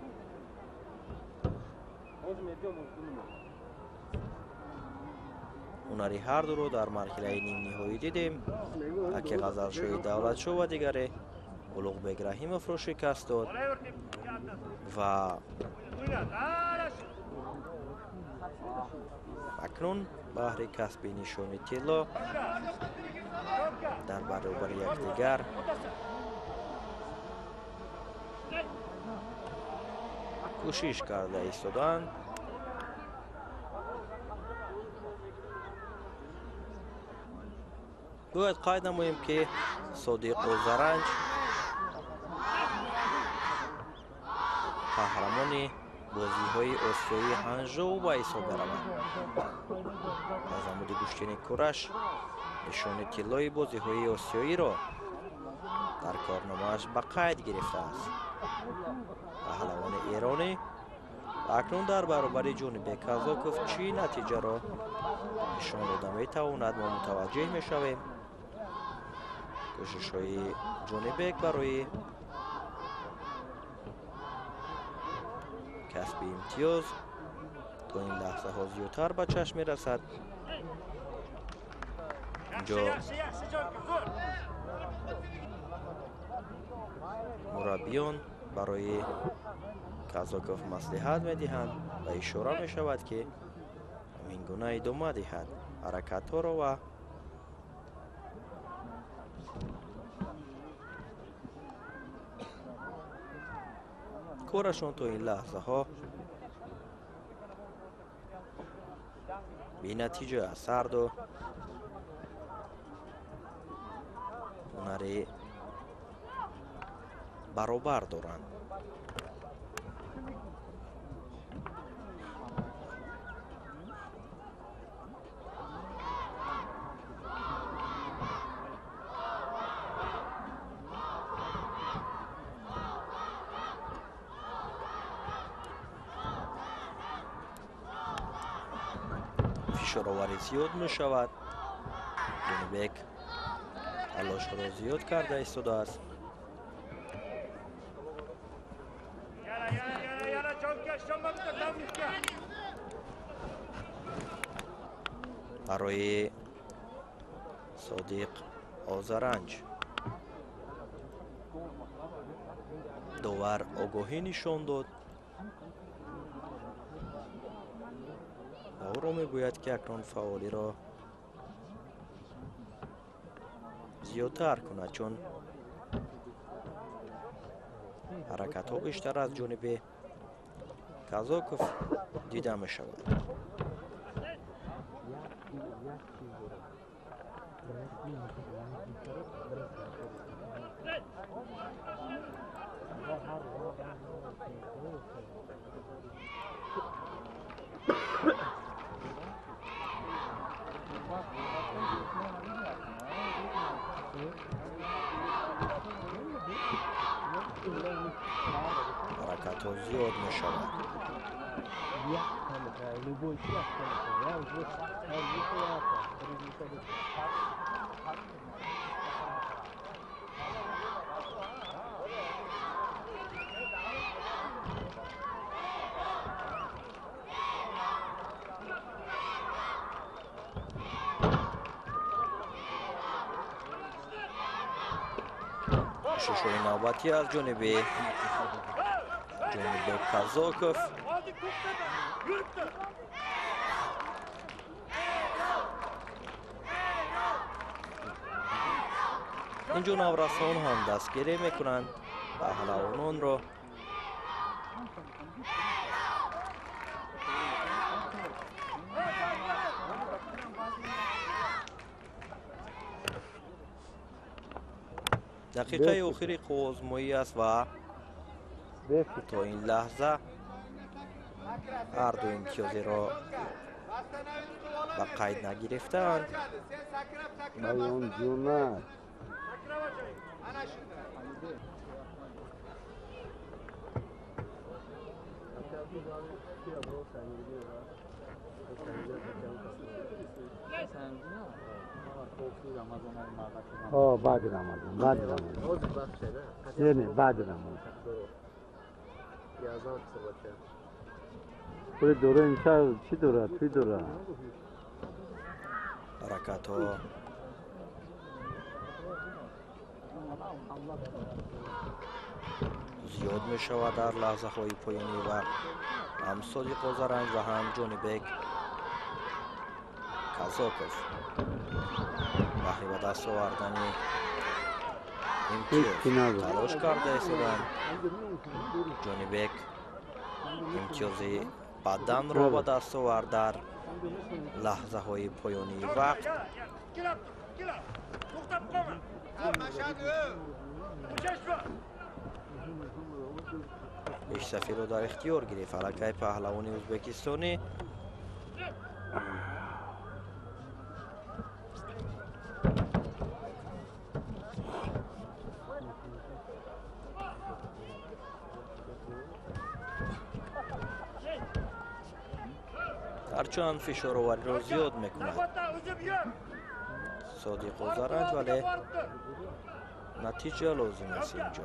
هنری هر دو را در مرحله نیم نهایی دیدیم. یکی غزلشوی دولتشاه و دیگری اولوغبک رحیموف را شکست داد و اکنون بهر کسب نشان طلا در برابر یکدیگر کوشش کرده ایستادند. باید قید نماییم که صادق آذرنج قهرمان بازی‌های آسیایی هنجاو به حساب برآمد. از عمود گشتین کورش نشان طلای بازی‌های آسیایی را در کارنامه‌اش به قید گرفته است. پهلوان ایرانی اکنون در برابر جانبک کازاکوف چی نتیجه را نشان داده می‌تواند ما متوجه می‌شویم. کوشش‌های جانبک برای کسب امتیاز تا این لحظه ها زیادتر به چشم می رسد. اینجا مربیان برای کازاکوف مصلحت می دهند و اشاره می شود که همین گونه ادامه دهد حرکت ها را و کارشان تا این لحظه ها بی نتیجه اثر داد. هنری برابر دارند. فشارآوری زیاد می شود. جنوبک تلاش را زیاد کرده ایستاده است. برای صادق آذرنج داور آگاهی نشان داد و او را میگوید که اکنون فعالی را زیادتر کند چون حرکت ها بیشتر از جانب کازاکوف دیده می شود. حرکت ها زیاد می شود. ششوی نوبتی از جانب کازاکوف. اینجا نورسان هم دستگیری میکنند پهلوانان را. دقیقه آخری آزمایی است و تا این لحظه هر دو امتیازی را به قید نگرفتند. بیان جونت بعد رمضان نه بعد رمضان پوری دوره اینجا چی دوره؟ توی دوره حرکت ها زیاد می شود در لحظه های پایانی و هم صادق آذرنج و هم جنوبک کازاکوف بهره به دست آوردن امتیاز تلاش کرده ایستادند. جنوبک امتیاز بدن را به دست آورد در لحظه های پایانی وقت. پیش‌صفی را در اختیار گرفت حلقه پهلوانی ازبکستانی. هرچند فشارآوری را زیاد میکند صادق آذرنج ولی نتیجه لازم است. اینجا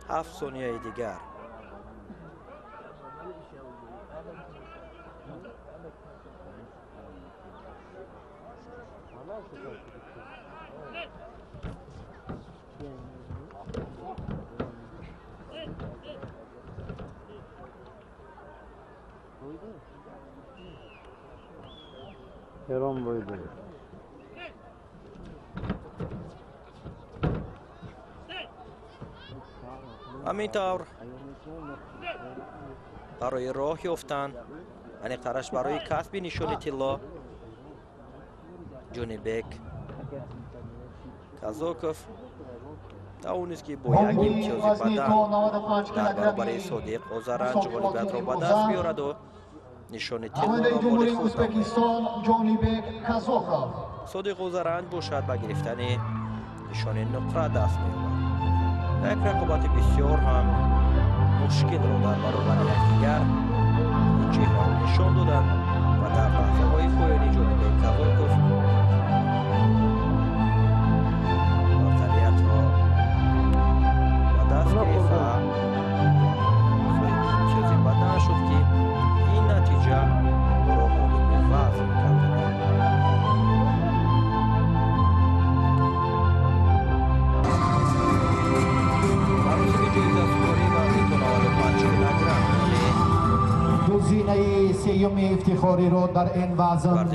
7 ثانیه دیگر Eron buydu. ҳамин тавр барои роҳ ёфтан аниқтараш барои касби нишони тилло ҷонибек казоков тавонист ки бо як имтиёзи бадан дар баробари содиқ озаранҷ ғолибиятро ба даст биёраду нишони тиллоро моли худ намояд. содиқ озаранҷ бошад ба гирифтани нишони нуқра даст меёбад. як рақобати бисёр ҳам мушкилро дар баробари якдигар чеҳраҳо нишон доданд ва дар лаҳзаҳои поёни ҷонибек казоков вазиятро ба даст гирифт ва соҳиби имтиёзи бадан шуд ки ин натиҷа ӯро ғолиби вазн гардонид. گزینه سیوم افتخاری را در این وزن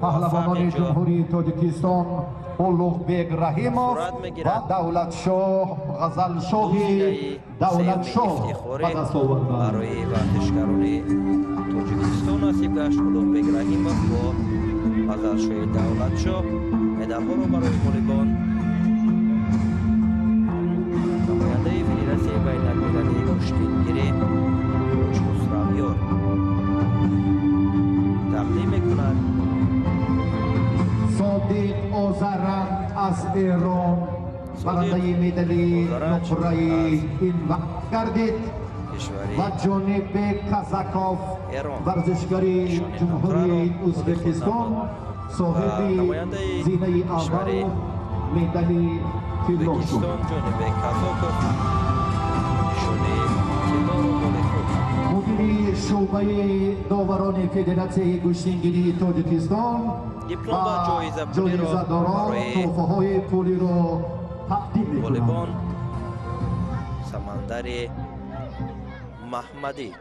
پهلوانان جمهوری تاجیکستان اولوغبek رحیموف و دولتشاه غزلشاه دولتشاه به دست آوردند. برای ورزشکاران تاجیکستان نصیب گشت اولوغبek رحیموف با غزلشاه دولتشاه مدال‌ها را برای غالبان نماینده فدراسیون بین‌المللی کشتیگیری خسرویان تقدیم می‌کنند. صادق آذرند از ایران برنده مدال نقره این وقت گردید و جانبek کازاکوف ورزشکاری جمهوری ازبکستان صاحب زینه اول مدال طلا شد. جانبek کازاکوف نشانی طلا را مال خود. مدیر شعبه داوران فدراسیون گشتیگیری تاجیکستان دیپلم و جایزه پولی را داران تحفه‌های پولی را تقدیم می‌کنند. غالبان سمندر محمدی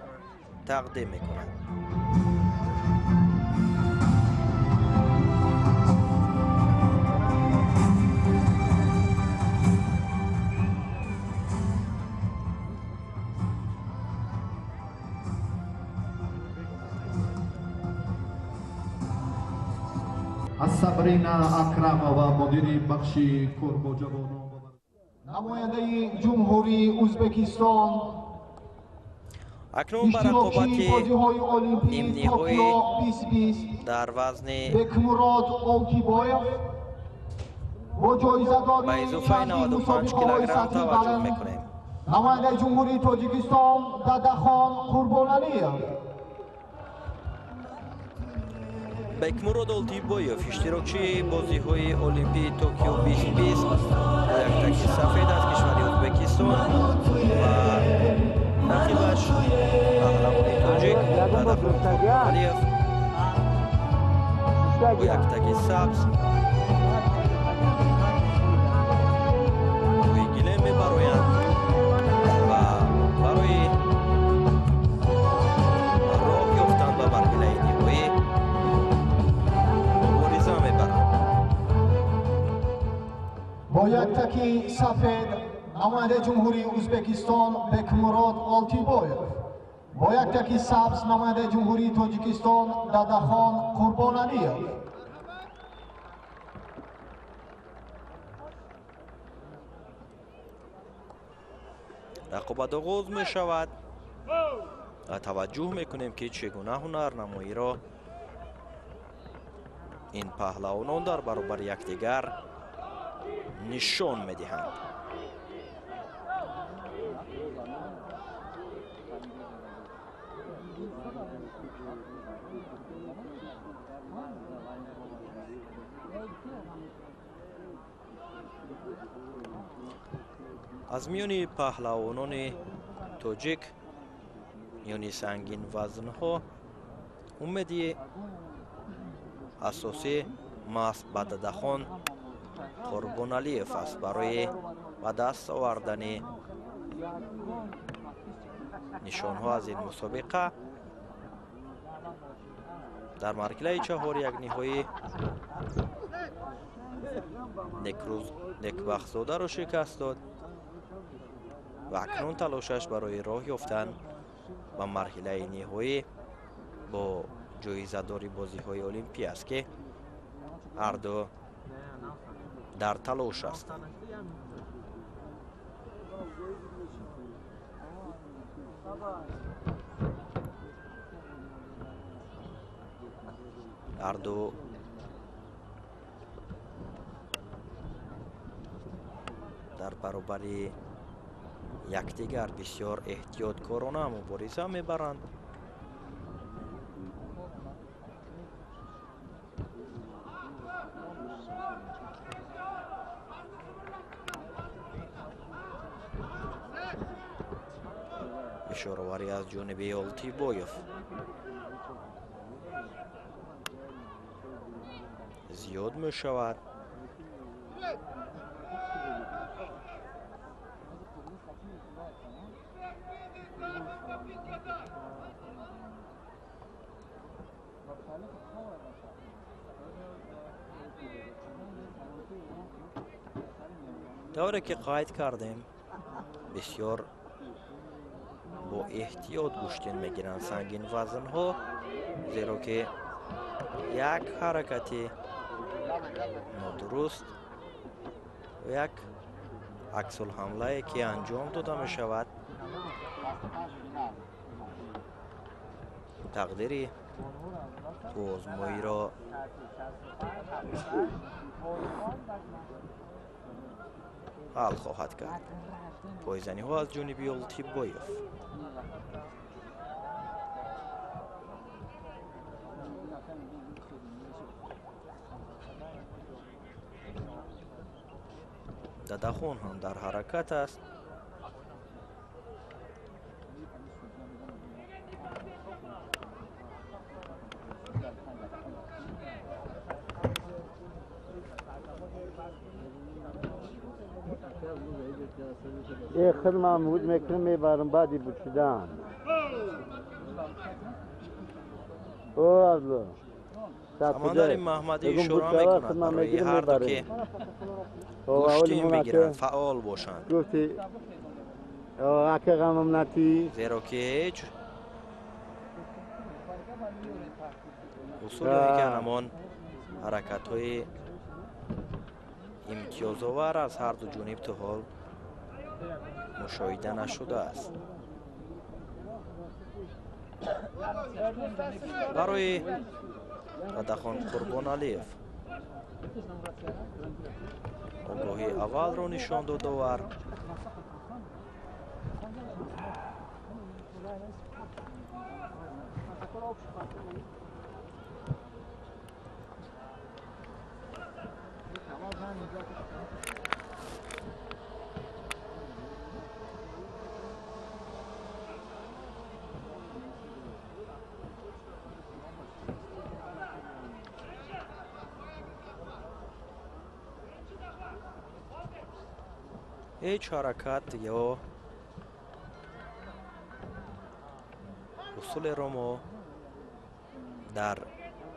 تقدیم می‌کنند. از صبرینا اکرمова مدیر بخش کوربو جوانان نماینده جمهوری ازبکستان اکنون بر رقابت ایمنی‌های در وزن بکمراد اوکیبایف با جایزه‌داری به اضافه 95 کیلوگرم توجه می‌کنیم. نماینده جمهوری تاجیکستان داداخان قربانعلیев бекмурод олтибоев иштирокчии бозиҳои олимпии токио 2020 бо яктаки сафед аз кишвари ӯзбекистон ва рақибаш паҳлавони тоҷик дадахон қурбоналиев бо яктаки сабз рӯи гилем мебароянд ва барои роҳ ёфтан ба марҳилаи ниҳоӣ با یک تکی سفید نماینده جمهوری ازبکستان بکمراد آلتیبایف با یک تکی سبز نماینده جمهوری تاجیکستان داداخان قربانعلیев рақобат оғоз мешавад ва таваҷҷӯҳ мекунем ки чӣ гуна ҳунарнамоиро ин паҳлавонон дар баробари якдигар нишон медиҳанд. аз миёни паҳлавонони тоҷик миёни сангин вазнҳо умеди асосӣ маст ба Дадахон Қурбоналиев аст барои ба даст овардани нишонҳо аз ин мусобиқа. дар марҳилаи чаҳор як ниҳоӣ некбахтзодаро шикаст дод ва акнун талошаш барои роҳ ёфтан ба марҳилаи ниҳоӣ бо ҷоизадори бозиҳои олимпӣ аст ки ҳарду дар талош ҳастанд. ҳарду дар баробари якдигар бисёр эҳтиёткорона мубориза мебаранд. ишораварӣ аз ҷониби Олтибоев. зиёд мешавад. тавре ки қайд кардем бисёр бо эҳтиёт гӯштин мегиранд сангин вазнҳо, зеро ки як ҳаракати нодуруст як аксулҳамлае ки анҷом дода мешавад тақдири ту озмоиро ҳал хоҳад кард. пойзаниҳо аз ҷониби Олтибоев. Дадахон ҳам дар ҳаракат аст. خیلی محمود میکنم میبرم بعدی بچیدن او عبدالله ҳамондари маҳмадӣ ишора мекунад барои ҳарду ки гӯштин бигиранд, фаъол бошанд. گفتی اکه غمم نتی зеро ки ҳеҷ усули ки ҳамон ҳаракатҳои имтиёзовар аз ҳарду ҷониб то ҳол мушоҳида нашудааст. барои Дадахон Қурбоналиев огоҳии аввалро нишон дод овар. ҳеҷ ҳаракат ё усулеро мо дар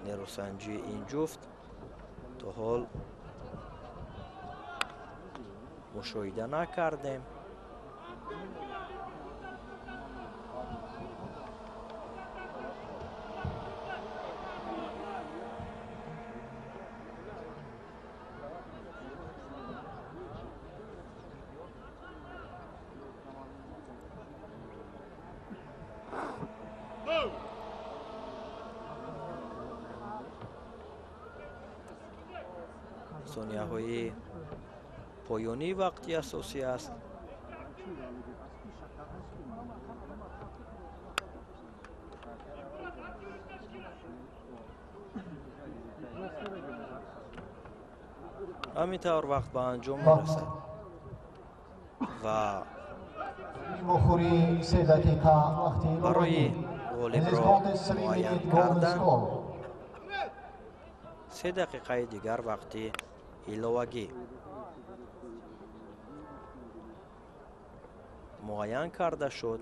нерӯсанҷии ин ҷуфт то ҳол мушоҳида накардем. сонияҳои поёнӣ вақти асосӣ аст. ҳамин тавр вақт ба анҷом мерасад ва барои ғолибро муайян кардан 3 دقیقه دیگر وقتی ایلوگی معین کرده شد.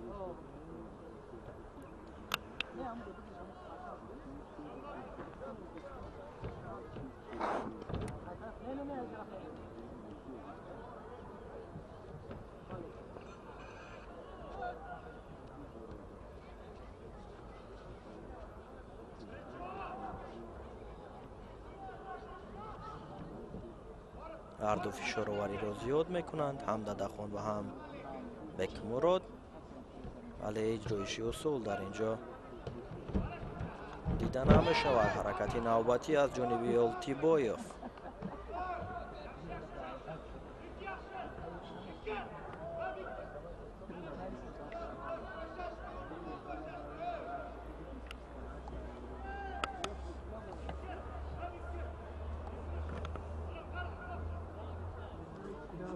هر دو فشاروری را زیاد میکنند، هم ددخان و هم بکمراد، ولی اجرایشی اصول در اینجا دیدن همه شود. حرکت نوبتی از جانب التیبایف.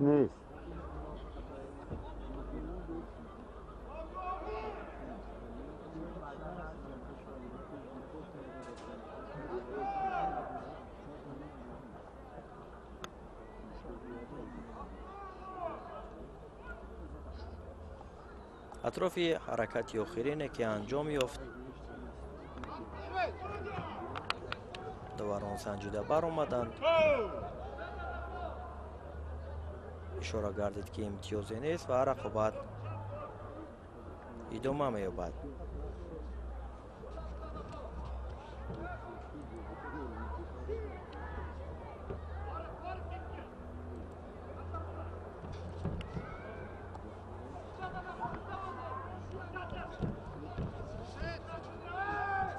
نیست. اطراف حرکت آخرینه که انجام یافت، دوران سنجیده بر آمدند. اشاره گردید که امتیازی نیست و رقابت ادامه می‌یابد.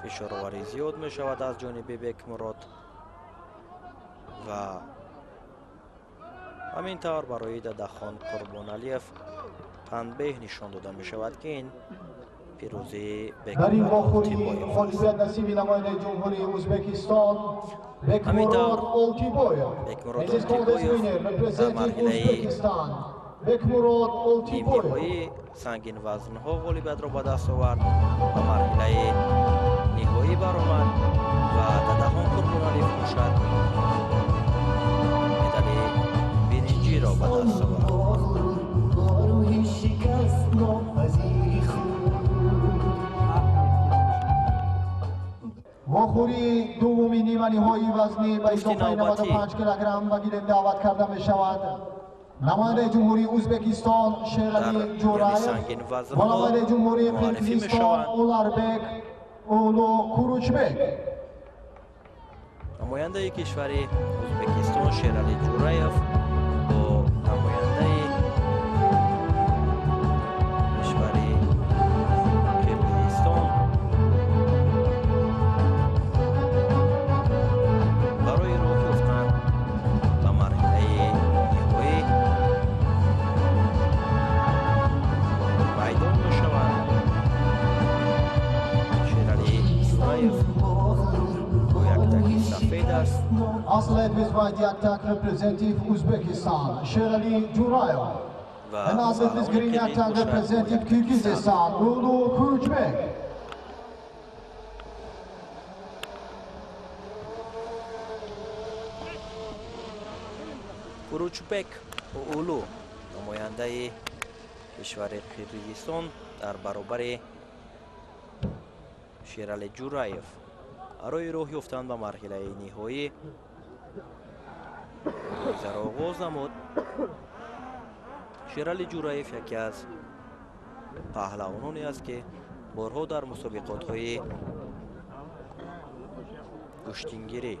فشارآوری زیاد می شود از جانب بکمراد و همینطور برای ددخان قربانعلیف تنبیه نشان داده می شود که این پیروزی در این باخوری بکمراد فالسیت نصیب نماینده جمهوری ازبکستان بکمراد اولتیبایف در مرحله نیمه‌نهایی سنگین وزن‌ها غالبیت را به دست آورد و مرحله نهایی برآمد و ددخان قربانعلیف باشد مدال برنجی را به دست آورد. واخوری دومی نیمه نهایی وزنی به اضافه 95 کیلوگرم و گیرنده دعوت کرده می شود نماینده جمهوری ازبکستان شیرعلی جورایف و نماینده جمهوری قرقیزستان اولاربek اولو کوروچبek. نماینده کشور ازبکستان شیرعلی جورایف با نماینده کشور قرقیزستان برای راه یافتن به مرحله نهایی میدان میشوند. شیرعلی جورایف با یک تک سفید است Athlete with white attack representative Uzbekistan Sherali Jurayev and athlete with green attack representative Kyrgyzstan Ulu Kuruchbek. کوروچبک و اولو نماینده کشور قرقیزستان در برابر شیرعلی جورایف برای راه یافتن به مرحله نهایی مبارزه را آغاز نمود. شیرعلی جورایف یکی از پهلوانانی است که بارها در مسابقات های کشتیگیری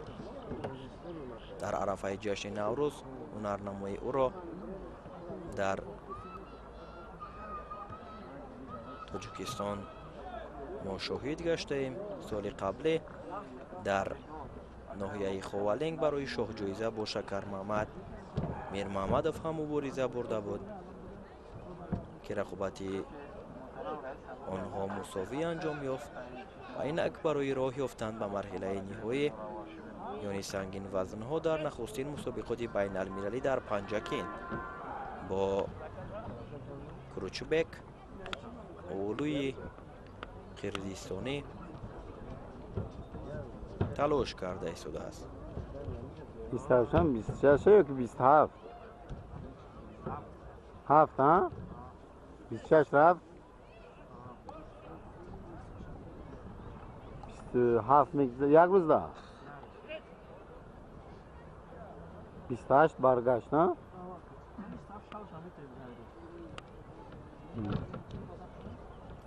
در عرفه جشن نوروز هنرنمایی او را در تاجیکستان ما شاهد گشتیم. سال قبل در ناحیه خوالنگ برای شاه جایزه با شکر محمد میر محمدов هم مبارزه برده بود که رقابت آنها مساوی انجام یافت و اینک برای راه یافتن به مرحله نهایی یعنی سنگین وزنها در نخستین مسابقات بین المللی در پنجاکین با کوروچبک اولوی قرقیزستانی تلاش کرده ایستاده است. 27 هم 26 یا که 27 7 ها 26 رفت 27 میگذره یک روز ده 28 برگشت نه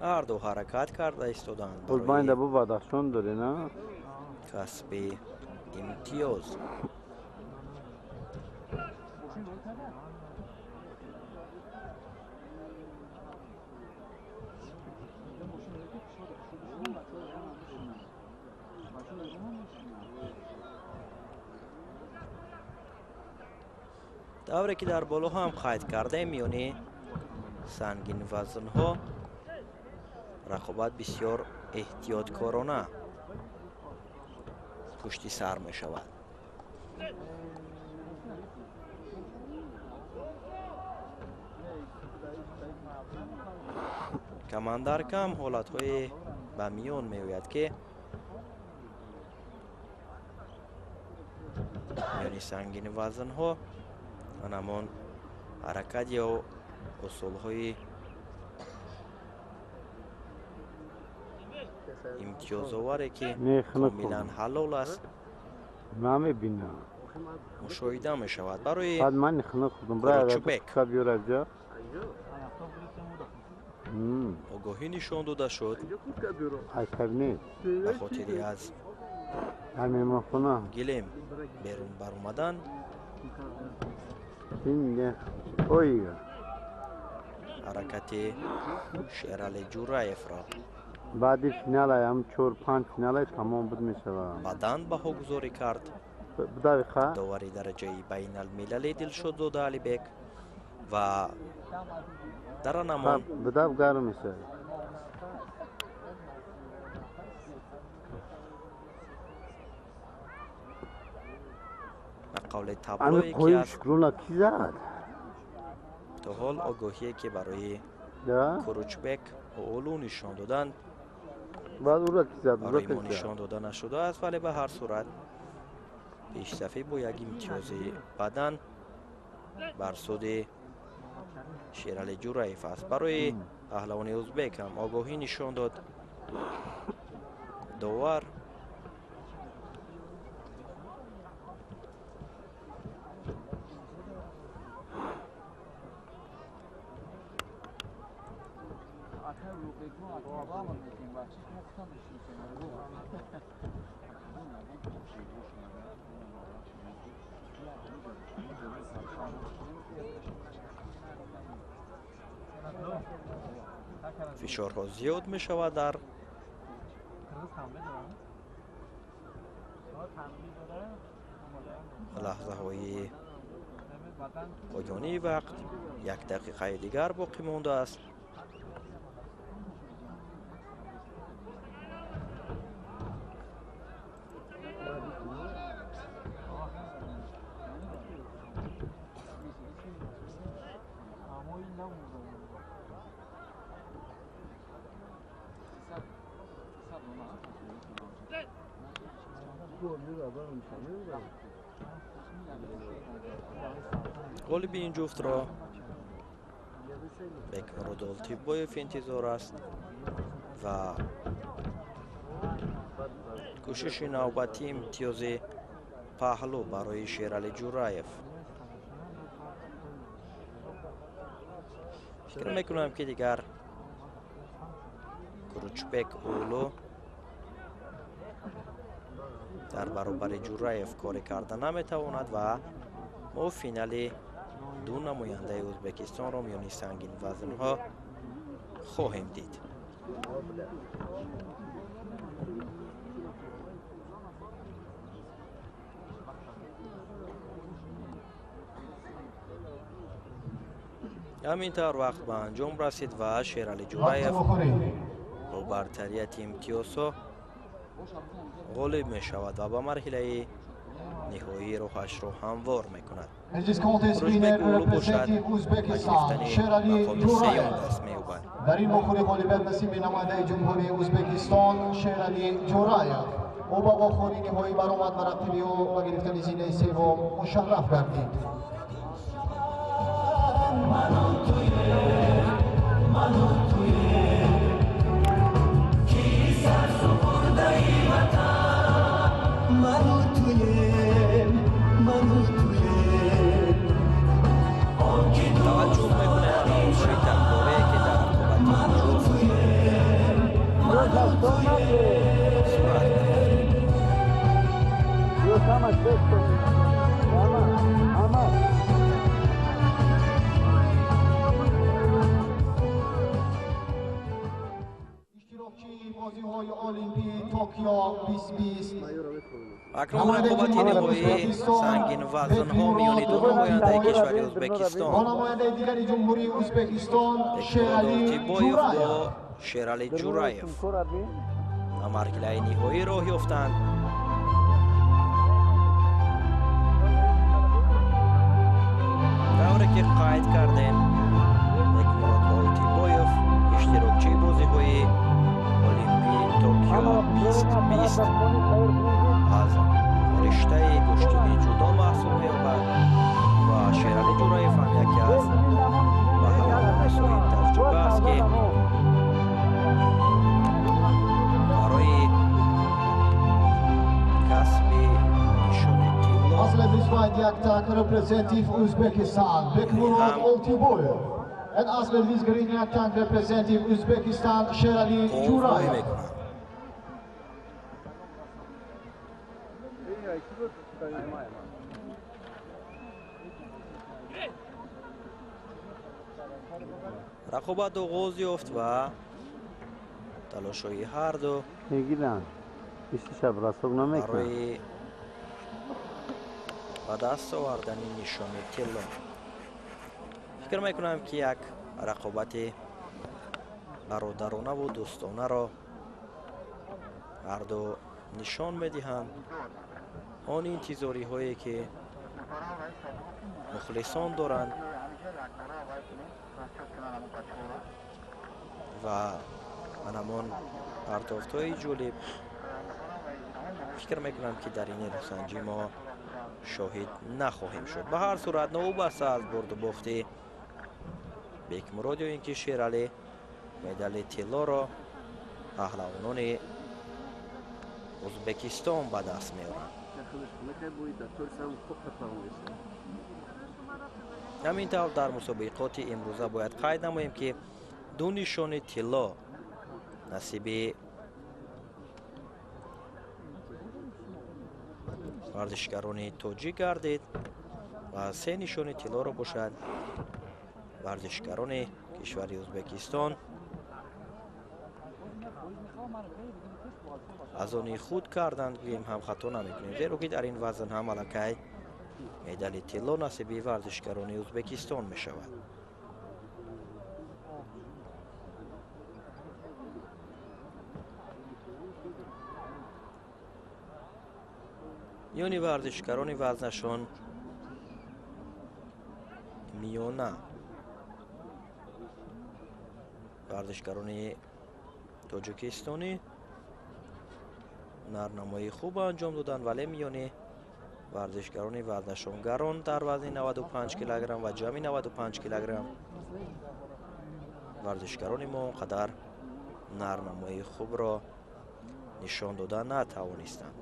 هر دو حرکت کرده ایستادند قربان برای بو بدخشان داره نه کسب امتیاز. دوره که در بالا هم قید کرده میانی سنگین وزن ها رقابت بسیار احتیاطکارانه پشت سر می شود. کماندر کم حالت های به میان می آید که یعنی سنگین وزن ها همان حرکت یا اصول های امتیاز آوره که کاملا حلال است من میبینم مشاهده می شود. برای بعد من نخنه خودم برای کوروچبک اگر بیار از جا آگاهی نشان داده شد عصب نیست به خاطری از همین ما خونه گلیم بیرون بر اومدن این نه اوی حرکت شیرعلی جورایف را بعدی فینال هم 4-5 فینال تمام بود میشه بدن بهاگذاری کرد بداوی خواه داوری درجه بین المللی دلشاد زاده علیبک و در آن همان بداو گرم میشه به قول همین تابلویی که قوی از شکرونه کی زد تا حال آگاهی که برای ده کوروچبک و اولو نشان دادند بعد او را کی زد برای ما نشان داده نشده است، ولی به هر صورت پیشرفتی با یک امتیاز بدن بر سود شیرعلی جورایف است. برای پهلوان ازبک هم آگاهی نشان داد داور فشارها زیاد می شود در لحظه های پایانی وقت. 1 دقیقه دیگر باقی مانده است. غالب این جفت را بکمرودال تیبایف انتظار است و کوشش نوبتی امتیاز پهلو برای شیرعلی جورایف. فکر میکنم که دیگر کوروچبک اولو در برابر جورایف کاری کرده نمیتواند و ما فینال دو نماینده ازبکستان را میان سنگین وزن ها خواهیم دید. همینطور وقت به انجام رسید و شیرعلی جورایف با برتریت امتیازها غالب می شود و به مرحله نهایی روحش را هموار می کند. کوروچبک اولو باشد به گرفتن مقام سیوم دست می یابد. در این مخوری غالبیت نصیب نماینده جمهوری ازبکستان شیرعلی جورایف. او با واخوری نهایی برآمد و رقیبی او و گرفتن زینه سوم مشرف گردید. توجه میکنه عراق شیطن‌باره که در رقابت جفت صورت اشتراکی بازی‌های المپیک توکیو 2020 اکنون رقابت نهایی سنگین وزن‌ها میان دو نماینده کشور ازبکستان با نماینده دیگری جمهوری ازبکستان اکبادور شیرعلی تیبایف جورایف با شیرعلی جورایف در مرحله نهایی راه یافتند. طوری که قید کردیم اکبادور تیبایف اشتراکچی بازی‌های المپیک توکیو 2020 از رشته کشتی جودو محسوب می‌یابد و شیرعلی جورایف هم یکی از پهلوانان صاحب تجربه است که برای کسب نشان طلا اصل ویزواید یک تاک رپرزنتیف ازبکستان بکمرود اولتیبویف و اصل ویزگرین یک تاک رپرزنتیف ازبکستان شیرعلی قوی جورایف میکنند. رقابت آغاز یافت و تلاش‌های هر دو میگیرن بیشتر شب رسوب نمیکنن برای به دست آوردن نشان طلا. فکر میکنم که یک رقابت برادرانه و دوستانه را هر دو نشان میدهند. آن انتظاری هایی که مخلصان دارند و من همان پرتافت های جالب فکر میکنم که در این رسانجی ما شاهد نخواهیم شد. به هر صورت نو بسته از برد و باخت بیکمراد یا اینکه شیرعلی مدال طلا را پهلوانان ازبکستان به دست میارند. همین طور در مسابقات امروزه باید قید نماییم که دو نشان طلا نصیب ورزشکاران تاجیک گردید و 3 نشان طلا را باشد ورزشکاران کشور ازبکستان از آن خود کردند. گوییم هم خطا نمیکنیم زیرا که در این وزن هم الکی مدال طلا نصیب ورزشکاران ازبکستان می شود. یعنی ورزشکاران وزنشان میانه ورزشکاران تاجیکستانی نرنمایی خوب انجام دادن، ولی میانه ورزشکاران وزنشان گران در وزن 95 کیلوگرم و جمعی 95 کیلوگرم ورزشکاران ما قدر نرنمایی خوب را نشان دادن نتوانستند.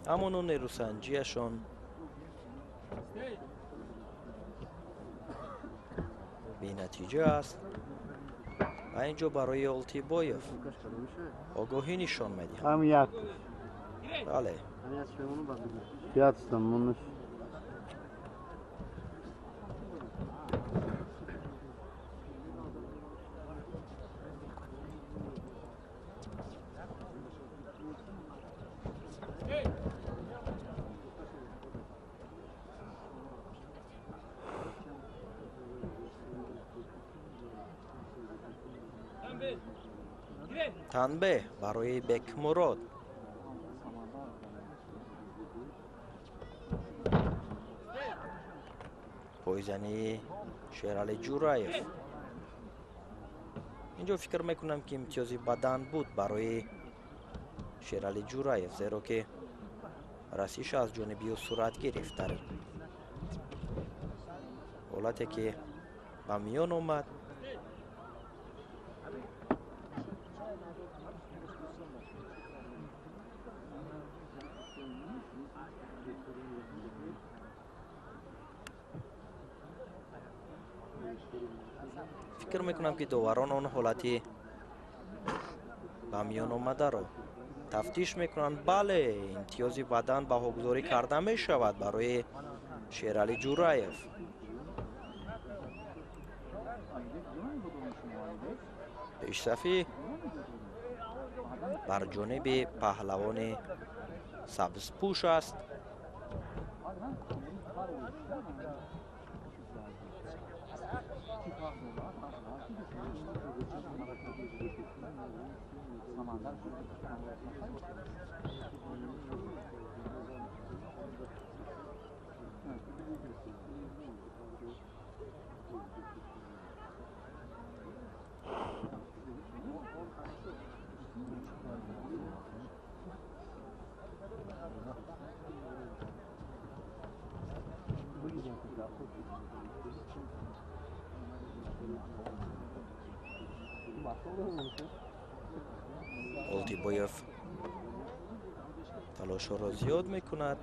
اما نیروسنجیشان بی نتیجه است و اینجا برای اولتیبایف آگاهی نشان میدهند. هم یک بله یادستم منش танбеҳ барои бекмурод. пойзани Шерали Ҷураев. инҷо фикр мекунам ки имтиёзи бадан буд барои Шерали Ҷураев, зеро ки расиш аз ҷониби ӯ сурат гирифт. дар ҳолате ки ба миён омад, фикр мекунам ки доварон он ҳолати ба миён омадаро тафтиш мекунанд. бале, имтиёзи бадан баҳогузорӣ карда мешавад барои Шерали Ҷураев. пешсафӣ бар ҷониби паҳлавони сабзпӯш аст. олтибоев талошҳоро зиёд мекунад.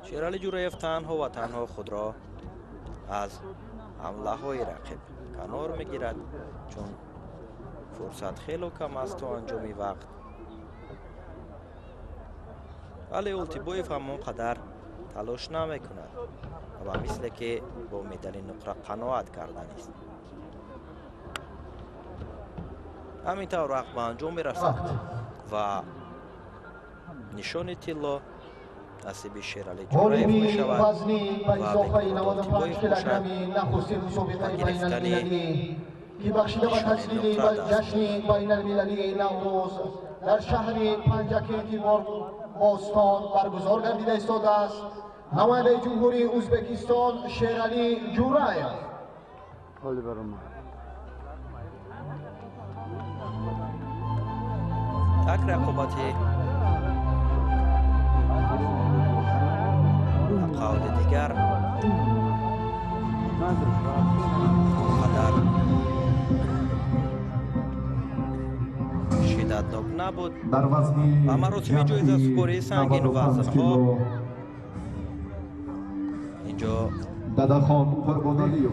Шерали Ҷураев танҳо ва танҳо худро аз ҳамлаҳои рақиб канор мегирад, чун фурсат хело кам аст то анҷоми вақт. вале Олтибоев ҳам он қадар талош намекунад ва мисле ки бо медали нуқра қаноат карда нест. ҳамин тавр вақт ба анҷом мерасад ва нишони тилло насиби Шерали Ҷураев мешавад ва бекмурод Олтибоев бошад ба гирифтани که بخشیده و تجلیلی و جشن بین المللی نوروز در شهر پنجکenti بوستون برگزار گردیده ایستاده است. نماینده جمهوری ازبکستان شیرعلی جورایف. یک رقابتی قول دیگر قدر شدتناک نبود و مراسم جایزه سپاری سنگین و وزنها اینجا داداخان قربانی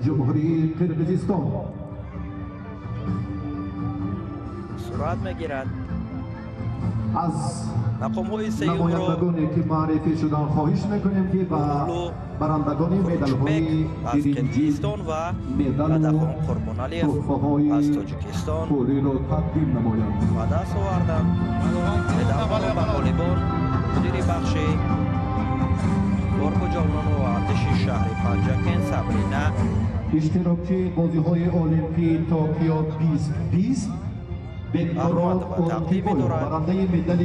جمهوری قرقیزستان صورت میگیرد. از مقام‌های سیوم را نمایندگانی که معرفی شدن خواهش میکنیم که با برندگان مدال‌های از قرقیزستان و داداخان قربانالیف از تاجیکستان پولی را تقدیم نمایند. و دست آوردند. مدال‌ها را به غالبان مدیر بخش گرگ جوانان و ارتش شهر پنجکent صبرینا اشتراکی بازی‌های المپیک توکیو 2020 بکمراد اولتیبویف برنده مدال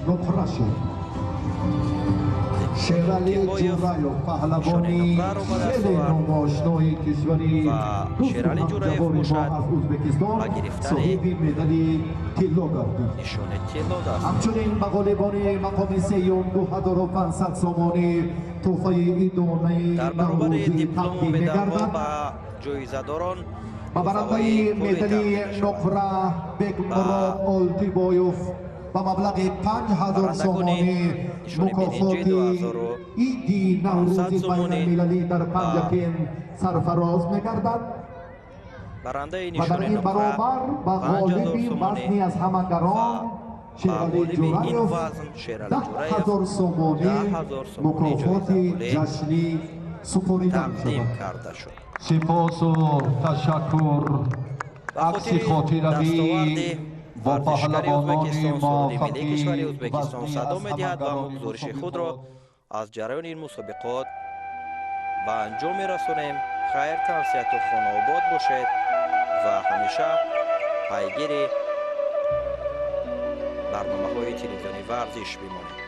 نقره شد. شیرالی جورایف پهلوانی خیلی نامآشنای کشوری شیرالی جورایف باشد و گرفتن طلا گردید. نشان طلا دست. همچنین به غالبان مقام سیوم 2500 سامانی تحفه ایدانه در برابر دیپلم و مدال‌ها به جایزه‌داران با برنده مدال نقره بکمراد اولتیبویف با مبلغ 5000 سامانی نشون برنجی 2500 سومونی سرفراز می‌گردد. برنده و در نشون این نقره برابر و 5000 غالبی وزنی سومونی از همگران شیرالی غالب این جورایف وزن شیرالی 10,000 جورایف سومونی 10,000 سومونی مکافات جایزه پولی جشنی سپرده تقدیم می‌شود. کرده شد. سپاس و تشکر. به عکس خاطر خاطروی دستاورد با ورزشکاری پهلوانان ازبکستان سرود ملی کشوری موفقی ازبکستان وزنی صدا از می‌دهد و همگران گزارش خود مسابقات را از جریان این مسابقات به انجام می‌رسانیم. خیر تنسیت و خانه آباد باشید و همیشه پیگیر برنامه‌های تلویزیونی ورزش بمانید.